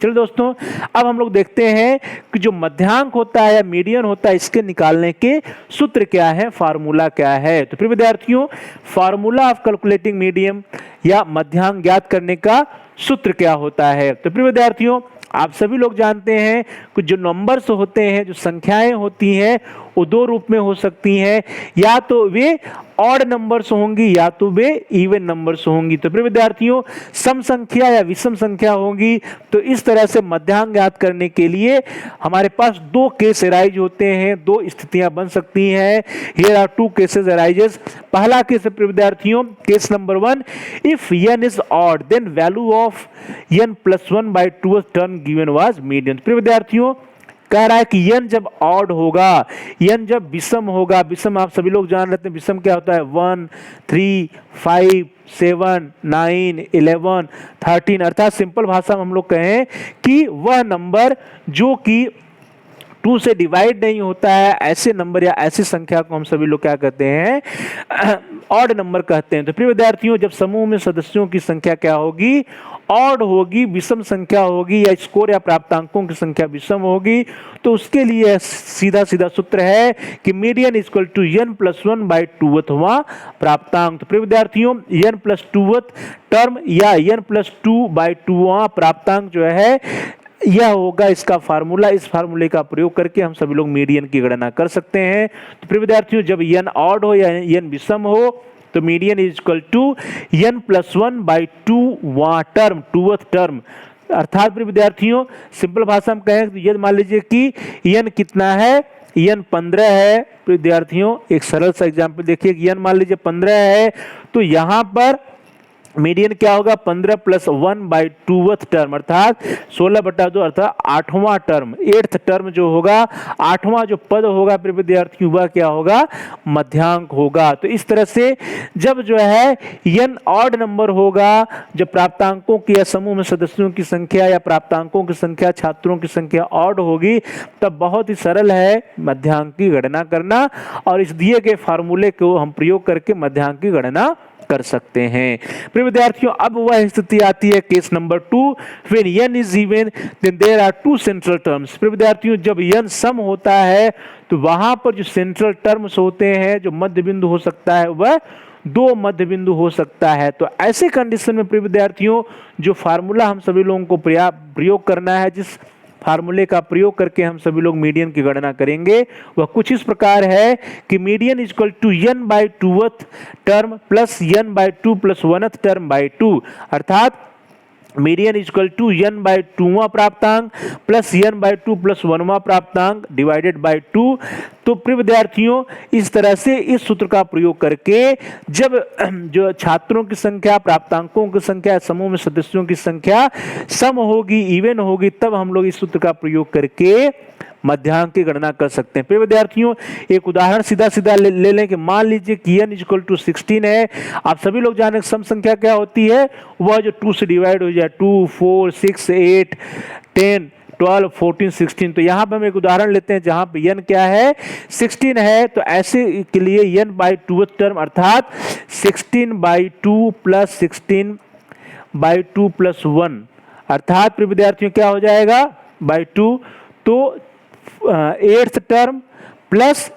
चलो दोस्तों, अब हम लोग देखते हैं कि जो मध्यांक होता है या मीडियन होता है, इसके निकालने के सूत्र क्या है, फार्मूला क्या है। तो प्रिय विद्यार्थियों, फार्मूला ऑफ कैलकुलेटिंग मीडियन या मध्यांक ज्ञात करने का सूत्र क्या होता है। तो प्रिय विद्यार्थियों, आप सभी लोग जानते हैं कि जो नंबर्स होते हैं, जो संख्याएं होती हैं, वो दो रूप में हो सकती हैं, या तो वे ऑड नंबर्स होंगी या तो वे इवन नंबर्स होंगी। तो प्रिय विद्यार्थियों, सम संख्या या विषम संख्या होगी। तो इस तरह से मध्यांक ज्ञात करने के लिए हमारे पास दो केस अराइज होते हैं, दो स्थितियां बन सकती हैं। Here are two cases arises. पहला केस है प्रिय विद्यार्थियों, case number 1, if n is odd then value of n + 1/2 term given was median. प्रिय विद्यार्थियों, कह रहा है कि n जब ऑड होगा, n जब विषम होगा, विषम आप सभी लोग जान लेते हैं, विषम क्या होता है, 1, 3, 5, 7, 9, 11, 13, अर्थात सिंपल भाषा में हम लोग कहें कि वह नंबर जो कि 2 से डिवाइड नहीं होता है, ऐसे नंबर या ऐसी संख्या को हम सभी लोग क्या कहते हैं, ऑड नंबर कहते हैं। तो प्रिय विद्यार्थियों, जब समूह में सदस्यों की संख्या क्या होगी, ऑड होगी, विषम संख्या होगी, या स्कोर या प्राप्तांकों की संख्या विषम होगी, तो उसके लिए सीधा सीधा सूत्र है कि मीडियन इक्वल टू n + 1/2 प्राप्तांक। तो प्रिय विद्यार्थियों, n + 2 टर्म या n + 2/2 प्राप्तांक जो है, यह होगा इसका फार्मूला। इस फार्मूले का प्रयोग करके हम सभी लोग मीडियन की गणना कर सकते हैं। तो प्रिय विद्यार्थियों, जब n ऑड हो या n विषम हो, तो मीडियन इज इक्वल टू n+1/2वां टर्म, 2th टर्म। अर्थात प्रिय विद्यार्थियों सिंपल भाषा में कहें तो ये मान लीजिए कि n कितना है, n 15 है। विद्यार्थियों एक सरल सा एग्जाम्पल देखिए, n मान लीजिए 15 है, तो यहाँ पर मीडियन क्या होगा, 15 + 1/2th टर्म अर्थात 16/2 अर्थात 8वां टर्म, 8th टर्म जो होगा, 8वां जो पद होगा प्रिय विद्यार्थियों वह क्या होगा, मध्यांक होगा। तो इस तरह से जब जो है n ऑड नंबर होगा, जब प्राप्तांकों की या समूह में सदस्यों की संख्या या प्राप्तांकों की संख्या, छात्रों की संख्या ऑड होगी, तब बहुत ही सरल है मध्यांक की गणना करना, और इस दिए गए फार्मूले को हम प्रयोग करके मध्यांक की गणना कर सकते हैं। प्रिय विद्यार्थियों अब वह स्थिति आती है case number 2, when n is even then there are 2 central terms. प्रिय विद्यार्थियों जब n सम होता है तो वहां पर जो सेंट्रल टर्म्स होते हैं, जो मध्य बिंदु हो सकता है, वह 2 मध्य बिंदु हो सकता है। तो ऐसे कंडीशन में प्रिय विद्यार्थियों जो फार्मूला हम सभी लोगों को प्रयोग करना है, जिस फार्मूले का प्रयोग करके हम सभी लोग मीडियन की गणना करेंगे, वह कुछ इस प्रकार है कि median is equal to n/2th term plus n/2 + 1th term by 2 अर्थात मीडियन इज इक्वल टू n/2वां प्राप्तांक प्लस n/2 + 1वां प्राप्तांक डिवाइडेड बाई 2। तो प्रिय विद्यार्थियों इस तरह से इस सूत्र का प्रयोग करके जब जो छात्रों की संख्या, प्राप्तांकों की संख्या, समूह में सदस्यों की संख्या सम होगी, इवन होगी, तब हम लोग इस सूत्र का प्रयोग करके मध्यांक की गणना कर सकते हैं। प्रिय विद्यार्थियों एक उदाहरण सीधा सीधा ले लें कि मान लीजिए कि n इज इक्वल टू 16 है। आप सभी लोग जाने सम संख्या क्या होती है, वह जो 2 से डिवाइड हो जाए, 2, 4, 6, 8, 10, 12, 14, 16। तो यहाँ पर हम एक उदाहरण लेते हैं जहाँ पे n क्या है, 16 है। तो ऐसे के लिए n/2th टर्म अर्थात 16/2 + 16/2 + 1 अर्थात प्रिय विद्यार्थियों क्या हो जाएगा, बाई 2। तो 8th term plus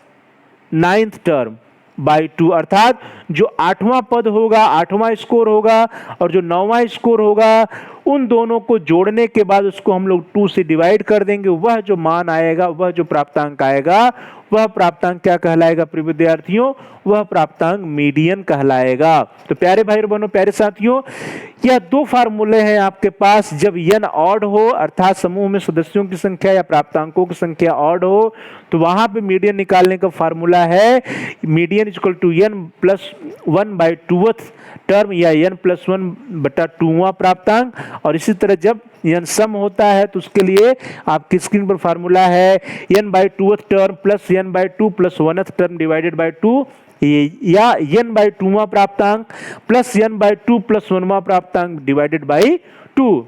9th term by 2 अर्थात जो 8वां पद होगा, 8वां स्कोर होगा, और जो 9वां स्कोर होगा, उन दोनों को जोड़ने के बाद उसको हम लोग 2 से डिवाइड कर देंगे। वह जो मान आएगा, वह जो प्राप्तांक आएगा, वह प्राप्तांक क्या कहलाएगा प्रिय विद्यार्थियों, वह प्राप्तांक मीडियन कहलाएगा। तो प्यारे भाई और बहनों, प्यारे साथियों, यह 2 फार्मूले हैं आपके पास। जब n ऑड हो अर्थात समूह में सदस्यों की संख्या या प्राप्तांकों की संख्या ऑड हो, तो वहां पे मीडियन निकालने का फार्मूला है median is equal to n+1/2th term या n+1/2वां प्राप्तांक। और इसी तरह जब n सम होता है तो उसके लिए आपकी स्क्रीन पर फार्मूला है n/2th term plus n/2 + 1th term divided by 2 या n/2वां प्राप्तांक प्लस n/2 + 1वां प्राप्तांक डिवाइडेड बाई 2।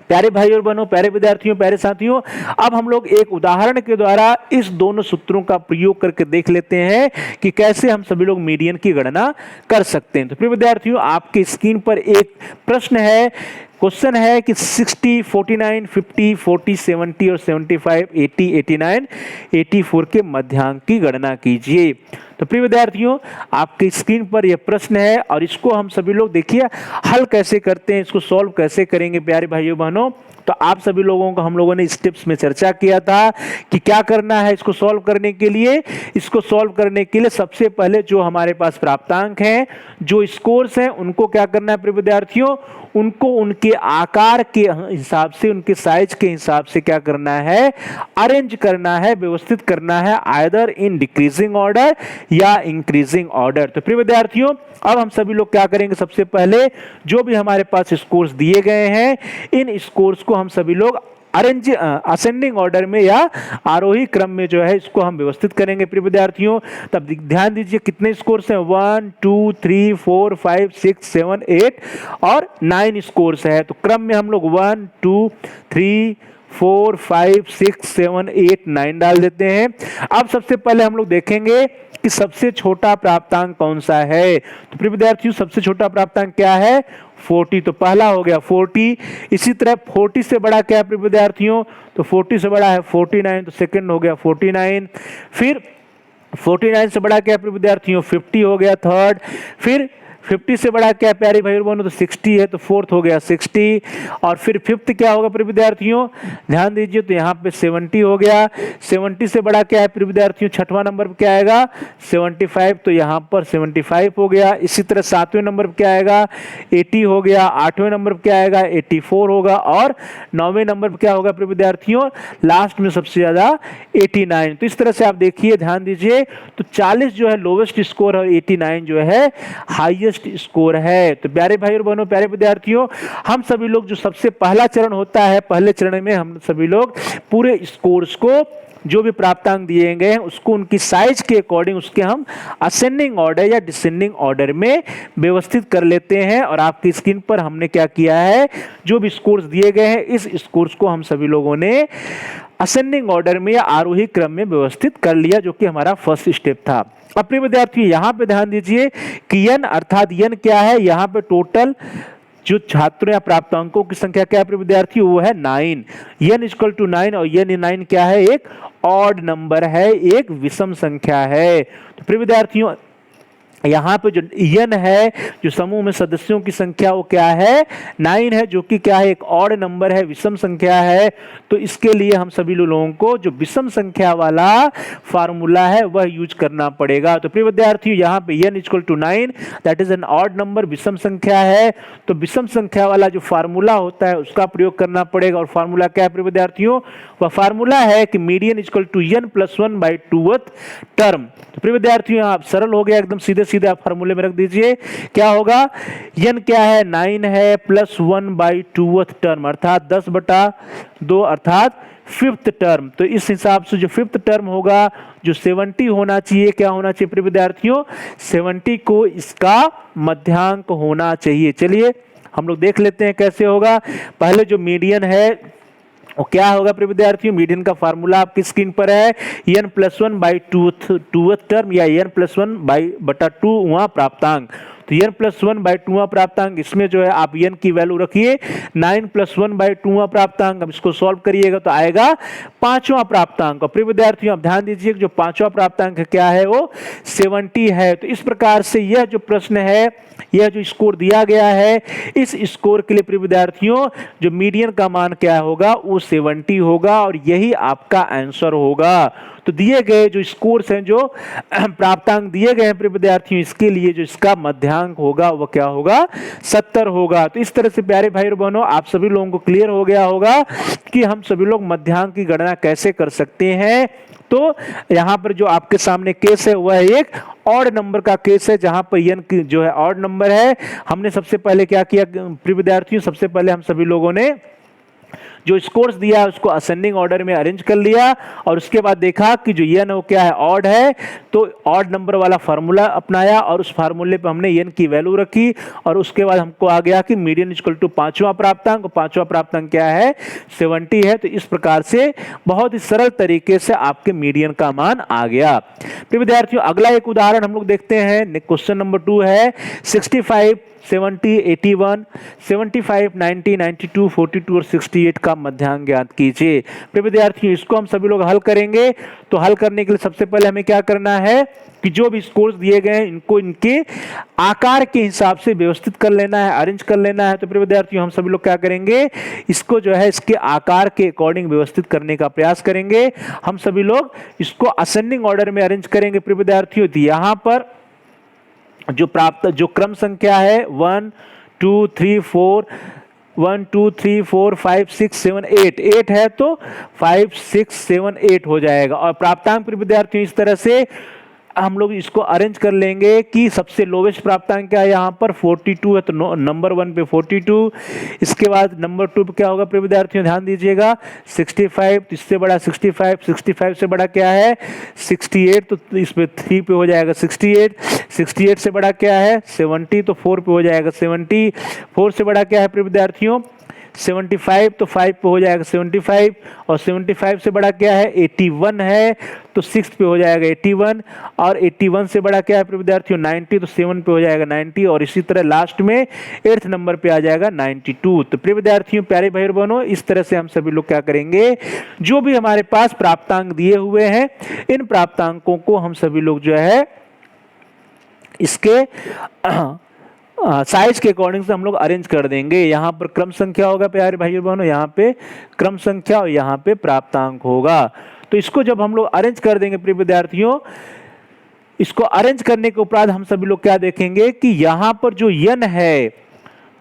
प्यारे भाई और बहनों, प्यारे विद्यार्थियों, प्यारे साथियों, अब हम लोग एक उदाहरण के द्वारा इस दोनों सूत्रों का प्रयोग करके देख लेते हैं कि कैसे हम सभी लोग मीडियन की गणना कर सकते हैं। तो प्रिय विद्यार्थियों आपके स्क्रीन पर एक प्रश्न है, क्वेश्चन है कि 60, 49, 50, 40, 70 और 75, 80, 89, 84 के मध्यांक की गणना कीजिए। तो प्रिय विद्यार्थियों आपके स्क्रीन पर यह प्रश्न है और इसको हम सभी लोग देखिए हल कैसे करते हैं, इसको सॉल्व कैसे करेंगे। प्यारे भाइयों बहनों, तो आप सभी लोगों को हम लोगों ने स्टेप्स में चर्चा किया था कि क्या करना है इसको सॉल्व करने के लिए। इसको सॉल्व करने के लिए सबसे पहले जो हमारे पास प्राप्तांक हैं, जो स्कोर्स हैं, उनको क्या करना है प्रिय विद्यार्थियों, उनको उनके आकार के हिसाब से, उनके साइज के हिसाब से क्या करना है, अरेंज करना है, व्यवस्थित करना है, आइदर इन डिक्रीजिंग ऑर्डर या इंक्रीजिंग ऑर्डर। तो प्रिय विद्यार्थियों अब हम सभी लोग क्या करेंगे, सबसे पहले जो भी हमारे पास स्कोर्स दिए गए हैं, इन स्कोर्स को हम सभी लोग अरेंज असेंडिंग ऑर्डर में या आरोही क्रम में जो है इसको हम व्यवस्थित करेंगे। प्रिय विद्यार्थियों तब ध्यान दीजिए कितने स्कोर्स हैं, 1, 2, 3, 4, 5, 6, 7, 8 और 9 स्कोर्स है। तो क्रम में हम लोग 1, 2, 3, 4, 5, 6, 7, 8, 9 डाल देते हैं। अब सबसे पहले हम लोग देखेंगे कि सबसे छोटा प्राप्तांक कौन सा है। तो प्रिय विद्यार्थियों सबसे छोटा प्राप्तांक क्या है, 40। तो पहला हो गया 40। इसी तरह 40 से बड़ा क्या है प्रिय विद्यार्थियों, तो 40 से बड़ा है 49, तो सेकंड हो गया 49। फिर 49 से बड़ा क्या है प्रिय विद्यार्थियों, 50 हो गया थर्ड। फिर 50 से बड़ा क्या है प्यारे भाई बहनों, तो 60 है, तो फोर्थ हो गया 60। और फिर फिफ्थ क्या होगा प्रिय विद्यार्थियों, ध्यान दीजिए, तो यहाँ पे 70 हो गया। 70 से बड़ा क्या है प्रिय विद्यार्थियों, छठवां नंबर पे क्या आएगा 75, तो यहाँ पर 75 हो गया। इसी तरह सातवें नंबर पे क्या आएगा 80 हो गया। आठवें नंबर पे क्या आएगा 84 होगा। और नौवें नंबर पे क्या होगा प्रिय विद्यार्थियों, लास्ट में सबसे ज्यादा 89। तो इस तरह से आप देखिए, ध्यान दीजिए, तो 40 जो है लोवेस्ट स्कोर और 89 जो है हाईएस्ट स्कोर है। तो प्यारे भाई और बहनों, प्यारे विद्यार्थियों, हम सभी लोग जो सबसे पहला चरण होता है, पहले चरण में हम सभी लोग पूरे स्कोर्स को जो भी प्राप्तांक दिए गए हैं उसको उनकी साइज के अकॉर्डिंग उसके हम असेंडिंग ऑर्डर या डिसेंडिंग ऑर्डर में व्यवस्थित कर लेते हैं। और आपकी स्क्रीन पर हमने क्या किया है, जो भी स्कोर्स दिए गए हैं इस स्कोर्स को हम सभी लोगों ने असेंडिंग ऑर्डर में या आरोही क्रम में व्यवस्थित कर लिया, जो कि हमारा फर्स्ट स्टेप था। अब प्रिय विद्यार्थी यहां पे ध्यान दीजिए कि यन अर्थात यन क्या है, यहां पे टोटल जो छात्रों या प्राप्तांकों की संख्या क्या है प्रिय विद्यार्थी, वो है 9। n इक्वल टू 9 और n 9 क्या है, एक ऑड नंबर है, एक विषम संख्या है। तो प्रिय विद्यार्थियों यहाँ पे जो n है, जो समूह में सदस्यों की संख्या वो क्या है 9 है, जो कि क्या है एक ऑड नंबर है, विषम संख्या है। तो इसके लिए हम सभी लोगों को जो विषम संख्या वाला फार्मूला है वह यूज करना पड़ेगा। तो प्रिय विद्यार्थियों यहाँ पे n equal to 9 that is an odd number, विषम संख्या है, तो विषम संख्या वाला जो फार्मूला होता है उसका प्रयोग करना पड़ेगा। और फार्मूला क्या है प्रिय विद्यार्थियों, वह फार्मूला है कि median equal to n plus 1/2th term. तो प्रिय विद्यार्थियों आप सरल हो गया एकदम, सीधे सीधे आप फार्मूले में रख दीजिए, क्या होगा n क्या है 9 है प्लस 1/2th टर्म अर्थात 10/2 अर्थात फिफ्थ टर्म। तो इस हिसाब से जो फिफ्थ टर्म होगा जो 70 होना चाहिए, क्या होना चाहिए प्रिय विद्यार्थियों 70 को इसका मध्यांक होना चाहिए। चलिए हम लोग देख लेते हैं कैसे होगा। पहले जो मीडियन है वो क्या होगा प्रिय विद्यार्थियों, मीडियन का फार्मूला आपकी स्क्रीन पर है n प्लस 1/2th टर्म या n प्लस 1/2 वहां प्राप्तांक। तो n प्लस 1/2 प्राप्तांक, इसमें जो है आप n की वैल्यू रखिए 9 प्लस 1/2 प्राप्तांक। अब इसको सॉल्व करिएगा तो आएगा पांचवा प्राप्तांक। और प्रिय विद्यार्थियों आप ध्यान दीजिए जो पांचवा प्राप्तांक क्या है वो 70 है। तो इस प्रकार से यह जो प्रश्न है, यह जो स्कोर दिया गया है, इस स्कोर के लिए प्रिय विद्यार्थियों जो मीडियन का मान क्या होगा वो 70 होगा और यही आपका आंसर होगा। तो दिए गए जो स्कोर्स हैं, जो प्राप्तांक दिए गए हैं प्रिय विद्यार्थियों, इसके लिए जो इसका मध्यांक होगा वो क्या होगा 70 होगा। तो इस तरह से प्यारे भाई और बहनों आप सभी लोगों को क्लियर हो गया होगा कि हम सभी लोग मध्यांक की गणना कैसे कर सकते हैं। तो यहां पर जो आपके सामने केस है वह एक ऑड नंबर का केस है, जहां पर n की जो है ऑड नंबर है। हमने सबसे पहले क्या किया प्रिय विद्यार्थियों, सबसे पहले हम सभी लोगों ने जो स्कोर्स दिया है उसको असेंडिंग ऑर्डर में अरेंज कर लिया और उसके बाद देखा कि जो n वो क्या है ऑड है, तो ऑड नंबर वाला फार्मूला अपनाया और उस फार्मूले पे हमने n की वैल्यू रखी। और उसके बाद हमको आ गया कि मीडियन इक्वल टू पांचवा प्राप्तांक, पांचवा प्राप्तांक क्या है 70 है। तो इस प्रकार से बहुत ही सरल तरीके से आपके मीडियन का मान आ गया। फिर विद्यार्थियों अगला एक उदाहरण हम लोग देखते हैं, क्वेश्चन नंबर 2 है 65 70 81 75 90 92 42 और 68 का मध्यांक ज्ञात कीजिए। प्रिय विद्यार्थियों इसको हम सभी लोग हल करेंगे। तो हल करने के लिए सबसे पहले हमें क्या करना है कि जो भी स्कोर्स दिए गए हैं इनको इनके आकार के हिसाब से व्यवस्थित कर लेना है, अरेंज कर लेना है। तो प्रिय विद्यार्थियों हम सभी लोग क्या करेंगे, इसको जो है इसके आकार के अकॉर्डिंग व्यवस्थित करने का प्रयास करेंगे। हम सभी लोग इसको असेंडिंग ऑर्डर में अरेंज करेंगे। प्रिय विद्यार्थियों यहाँ पर जो क्रम संख्या है 1 2 3 4 1 2 3 4 5 6 7 8 है, तो 5 6 7 8 हो जाएगा। और प्राप्तांक प्रिय विद्यार्थियों इस तरह से हम लोग इसको अरेंज कर लेंगे कि सबसे लोवेस्ट प्राप्तांक क्या है यहाँ पर 42 है, तो नंबर 1 पे 42। इसके बाद नंबर 2 पे क्या होगा प्रिय विद्यार्थियों ध्यान दीजिएगा 65, तो इससे बड़ा 65, 65 से बड़ा क्या है 68, तो इस पे 3 पे हो जाएगा 68, 68 से बड़ा क्या है 70, तो 4 पे हो जाएगा 70, 4 से बड़ा क्या है प्रिय विद्यार्थियों 75, तो 5 पे हो जाएगा 75, और 75 से बड़ा क्या है 81 है, तो 6 पे हो जाएगा 81, और 81 से बड़ा क्या है प्रिय विद्यार्थियों 90, तो 7 पे हो जाएगा 90, और इसी तरह लास्ट में 8th नंबर पे आ जाएगा 92। तो प्रिय विद्यार्थियों प्यारे भाई बहनों इस तरह से हम सभी लोग क्या करेंगे, जो भी हमारे पास प्राप्तांक दिए हुए हैं इन प्राप्तांकों को हम सभी लोग जो है इसके साइज के अकॉर्डिंग से हम लोग अरेंज कर देंगे। यहाँ पर क्रम संख्या होगा प्यारे भाई बहनों, यहाँ पे क्रम संख्या और यहाँ पे प्राप्तांक होगा। तो इसको जब हम लोग अरेंज कर देंगे प्रिय विद्यार्थियों, इसको अरेंज करने के उपरांत हम सभी लोग क्या देखेंगे कि यहाँ पर जो n है,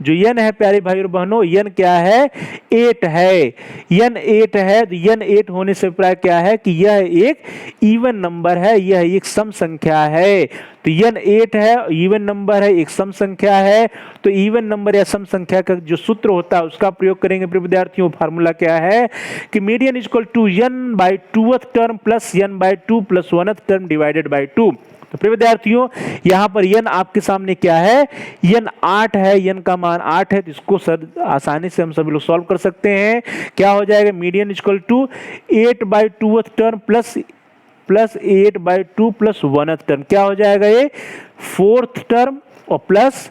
जो n है प्यारे भाई और बहनों, n क्या है, 8 है। n 8 है, तो n 8 होने से प्राय क्या है कि यह एक इवन नंबर है, यह एक सम संख्या है। तो n 8 है, इवन नंबर है, एक सम संख्या है। तो इवन नंबर या सम संख्या का जो सूत्र होता है उसका प्रयोग करेंगे प्रिय विद्यार्थियों। फार्मूला क्या है कि median is equal to n by 2th term plus n by 2 plus 1th term divided by 2। तो प्रिय विद्यार्थियों यहाँ पर n आपके सामने क्या है, n 8 है, n का मान 8 है। तो इसको सर आसानी से हम सभी लोग सॉल्व कर सकते हैं। क्या हो जाएगा, median equal to 8 by 2th term plus 8 by 2 plus 1th term, क्या हो जाएगा ये 4th टर्म और plus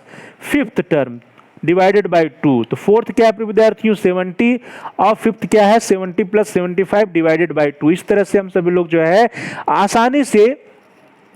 5th term divided by 2। तो 4th क्या है प्रिय विद्यार्थियों 70 और 5th क्या है 70 प्लस 75 डिवाइडेड बाई 2। इस तरह से हम सभी लोग जो है आसानी से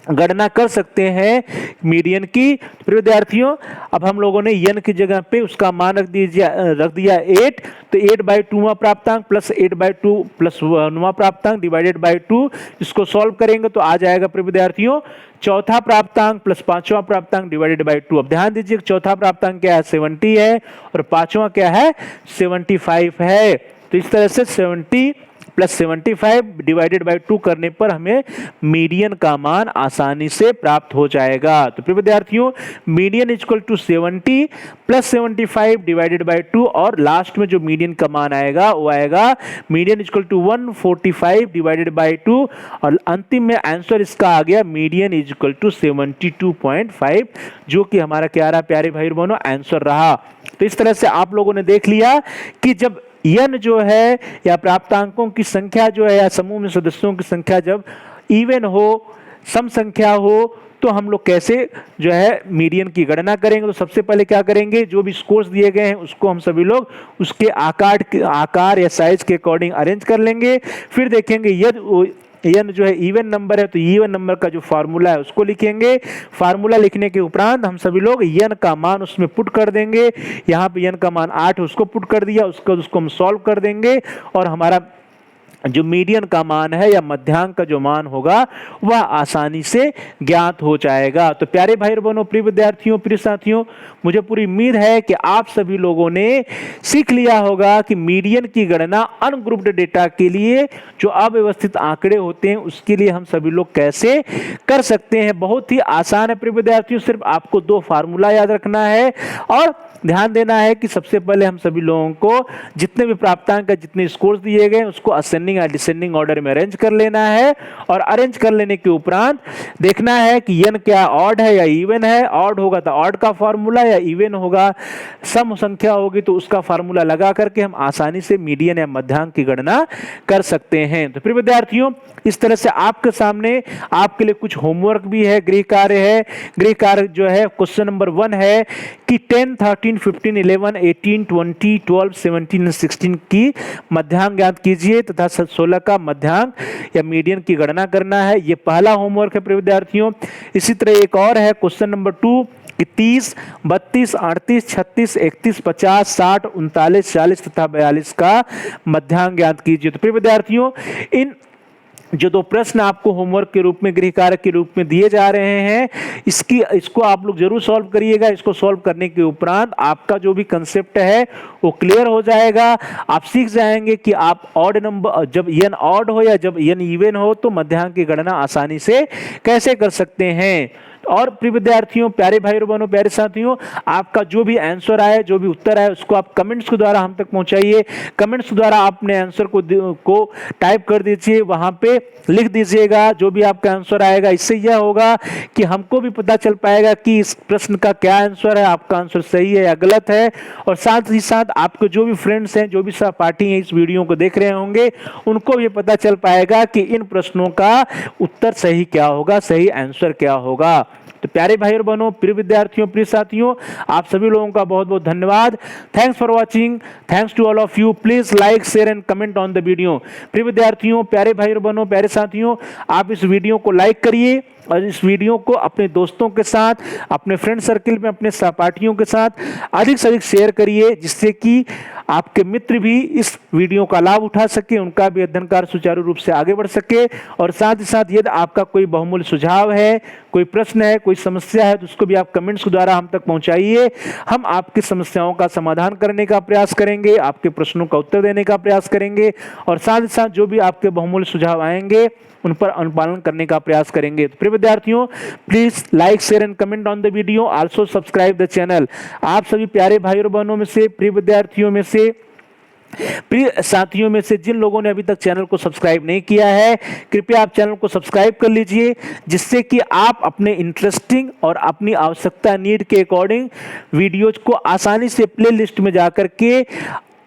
गणना कर सकते हैं मीडियन की। प्रिय विद्यार्थियों अब हम लोगों ने n की जगह पे उसका मान रख दिया 8। तो 8 बाई 2वां प्राप्तांक प्लस 8 बाई 2 प्लस 1वां प्राप्तांक डिवाइडेड बाई 2। इसको सॉल्व करेंगे तो आ जाएगा प्रिय विद्यार्थियों चौथा प्राप्तांक प्लस पांचवा प्राप्तांक डिवाइडेड बाई 2। अब ध्यान दीजिए चौथा प्राप्तांक क्या है 70 है और पांचवा क्या है 75 है। तो इस तरह से 70 प्लस 75 डिवाइडेड बाई 2 करने पर हमें मीडियन का मान आसानी से प्राप्त हो जाएगा। तो प्रिय विद्यार्थियों median equal to 70 plus 75 divided by 2 और लास्ट में जो मीडियन का मान आएगा वो आएगा median equal to 145 divided by 2 और अंतिम में आंसर इसका आ गया मीडियन इज इक्वल टू 72.5, जो कि हमारा क्या रहा प्यारे भाई बहनों आंसर रहा। तो इस तरह से आप लोगों ने देख लिया कि जब n जो है या प्राप्तांकों की संख्या जो है या समूह में सदस्यों की संख्या जब इवन हो, सम संख्या हो, तो हम लोग कैसे जो है मीडियन की गणना करेंगे। तो सबसे पहले क्या करेंगे, जो भी स्कोर्स दिए गए हैं उसको हम सभी लोग उसके आकार या साइज के अकॉर्डिंग अरेंज कर लेंगे। फिर देखेंगे यदि n जो है इवन नंबर है तो इवन नंबर का जो फार्मूला है उसको लिखेंगे। फार्मूला लिखने के उपरांत हम सभी लोग n का मान उसमें पुट कर देंगे। यहाँ पे n का मान 8 उसको पुट कर दिया, उसको हम सॉल्व कर देंगे और हमारा जो मीडियन का मान है या मध्यांक का जो मान होगा वह आसानी से ज्ञात हो जाएगा। तो प्यारे भाई बहनों, प्रिय विद्यार्थियों, प्रिय साथियों, मुझे पूरी उम्मीद है कि आप सभी लोगों ने सीख लिया होगा कि मीडियन की गणना अनग्रुप्ड डेटा के लिए जो अव्यवस्थित आंकड़े होते हैं उसके लिए हम सभी लोग कैसे कर सकते हैं। बहुत ही आसान है प्रिय विद्यार्थियों, सिर्फ आपको 2 फार्मूला याद रखना है और ध्यान देना है कि सबसे पहले हम सभी लोगों को जितने भी प्राप्तांक का जितने स्कोर्स दिए गए उसको असेंडिंग या डिसेंडिंग ऑर्डर में अरेंज कर लेना है और अरेंज कर लेने के उपरांत देखना है कि n क्या ऑड है या इवन है। ऑड होगा तो ऑड का फार्मूला या इवन होगा सम संख्या होगी तो उसका फार्मूला लगा करके हम आसानी से मीडियन या मध्यांक की गणना कर सकते हैं। तो प्रिय विद्यार्थियों इस तरह से आपके सामने आपके लिए कुछ होमवर्क भी है, गृह कार्य है। गृह कार्य जो है क्वेश्चन नंबर 1 है कि 10, 13, 15, 11, 18, 20, 12, 17 और 16 की मध्यांक ज्ञात कीजिए तथा 16 का मध्यांक या मीडियन की गणना करना है। ये पहला होमवर्क है प्रिय विद्यार्थियों। इसी तरह एक और है क्वेश्चन नंबर 2 कि 30, 32, 38, 36, 31, 50, 60, 39, 40 तथा 42 का मध्यांक ज्ञात कीजिए। तो प्रिय विद्यार्थियों इन जो 2 प्रश्न आपको होमवर्क के रूप में, गृह कार्य के रूप में दिए जा रहे हैं, इसको आप लोग जरूर सॉल्व करिएगा। इसको सॉल्व करने के उपरांत आपका जो भी कंसेप्ट है वो क्लियर हो जाएगा। आप सीख जाएंगे कि आप ऑड नंबर जब n ऑड हो या जब n इवन हो तो मध्यांक की गणना आसानी से कैसे कर सकते हैं। और प्रिय विद्यार्थियों, प्यारे भाई और बहनों, प्यारे साथियों, आपका जो भी आंसर आए, जो भी उत्तर आए उसको आप कमेंट्स के द्वारा हम तक पहुंचाइए। कमेंट्स के द्वारा अपने आंसर को टाइप कर दीजिए, वहां पे लिख दीजिएगा जो भी आपका आंसर आएगा। इससे यह होगा कि हमको भी पता चल पाएगा कि इस प्रश्न का क्या आंसर है, आपका आंसर सही है या गलत है। और साथ ही साथ आपके जो भी फ्रेंड्स हैं, जो भी सहपाठी हैं इस वीडियो को देख रहे होंगे, उनको भी पता चल पाएगा कि इन प्रश्नों का उत्तर सही क्या होगा, सही आंसर क्या होगा। तो प्यारे भाई और बहनों, प्रिय विद्यार्थियों, प्रिय साथियों, आप सभी लोगों का बहुत बहुत धन्यवाद। Thanks for watching, thanks to all of you. Please like, share and comment on the video. प्रिय विद्यार्थियों, प्यारे भाई और बहनों, प्यारे साथियों, आप इस वीडियो को लाइक करिए और इस वीडियो को अपने दोस्तों के साथ, अपने फ्रेंड सर्किल में, अपने सहपाठियों के साथ अधिक से अधिक शेयर करिए, जिससे कि आपके मित्र भी इस वीडियो का लाभ उठा सके, उनका भी अध्ययन कार्य सुचारू रूप से आगे बढ़ सके। और साथ ही साथ यदि आपका कोई बहुमूल्य सुझाव है, कोई प्रश्न है, कोई समस्या है, तो उसको भी आप कमेंट्स के द्वारा हम तक पहुंचाइए। हम आपकी समस्याओं का समाधान करने का प्रयास करेंगे, आपके प्रश्नों का उत्तर देने का प्रयास करेंगे, और साथ ही साथ जो भी आपके बहुमूल्य सुझाव आएंगे उन पर अनुपालन करने का प्रयास करेंगे। तो प्रिय विद्यार्थियों, please like, share and comment on the video, also subscribe the channel. आप सभी प्यारे भाई और बहनों में से, प्रिय विद्यार्थियों में से, प्रिय साथियों में से जिन लोगों ने अभी तक चैनल को सब्सक्राइब नहीं किया है, कृपया आप चैनल को सब्सक्राइब कर लीजिए, जिससे कि आप अपने इंटरेस्टिंग और अपनी आवश्यकता नीड के अकॉर्डिंग वीडियोज को आसानी से प्ले लिस्ट में जाकर के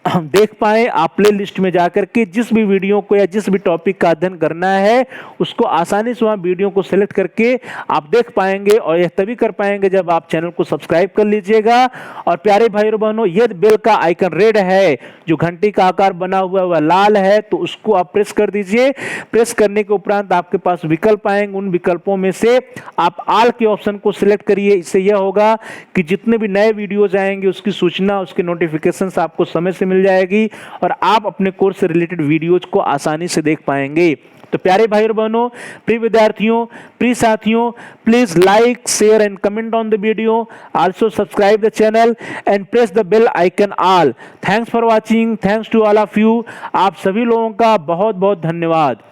देख पाए। आप प्ले लिस्ट में जाकर के जिस भी वीडियो को या जिस भी टॉपिक का अध्ययन करना है, उसको आसानी से वहाँ वीडियो को सिलेक्ट करके आप देख पाएंगे। और यह तभी कर पाएंगे जब आप चैनल को सब्सक्राइब कर लीजिएगा। और प्यारे भाई और बहनों, यदि बेल का आइकन रेड है, जो घंटी का आकार बना हुआ है वह लाल है, तो उसको आप प्रेस कर दीजिए। प्रेस करने के उपरांत आपके पास विकल्प आएंगे, उन विकल्पों में से आप ऑल के ऑप्शन को सिलेक्ट करिए। इससे यह होगा कि जितने भी नए वीडियोज आएंगे उसकी सूचना, उसके नोटिफिकेशन आपको समय से मिल जाएगी और आप अपने कोर्स से रिलेटेड वीडियोज को आसानी से देख पाएंगे। तो प्यारे भाई और बहनों, प्रिय विद्यार्थियों, प्रिय साथियों, please like, share and comment on the video, also subscribe the channel and press the bell icon all. Thanks for watching, thanks to all of you. आप सभी लोगों का बहुत बहुत धन्यवाद।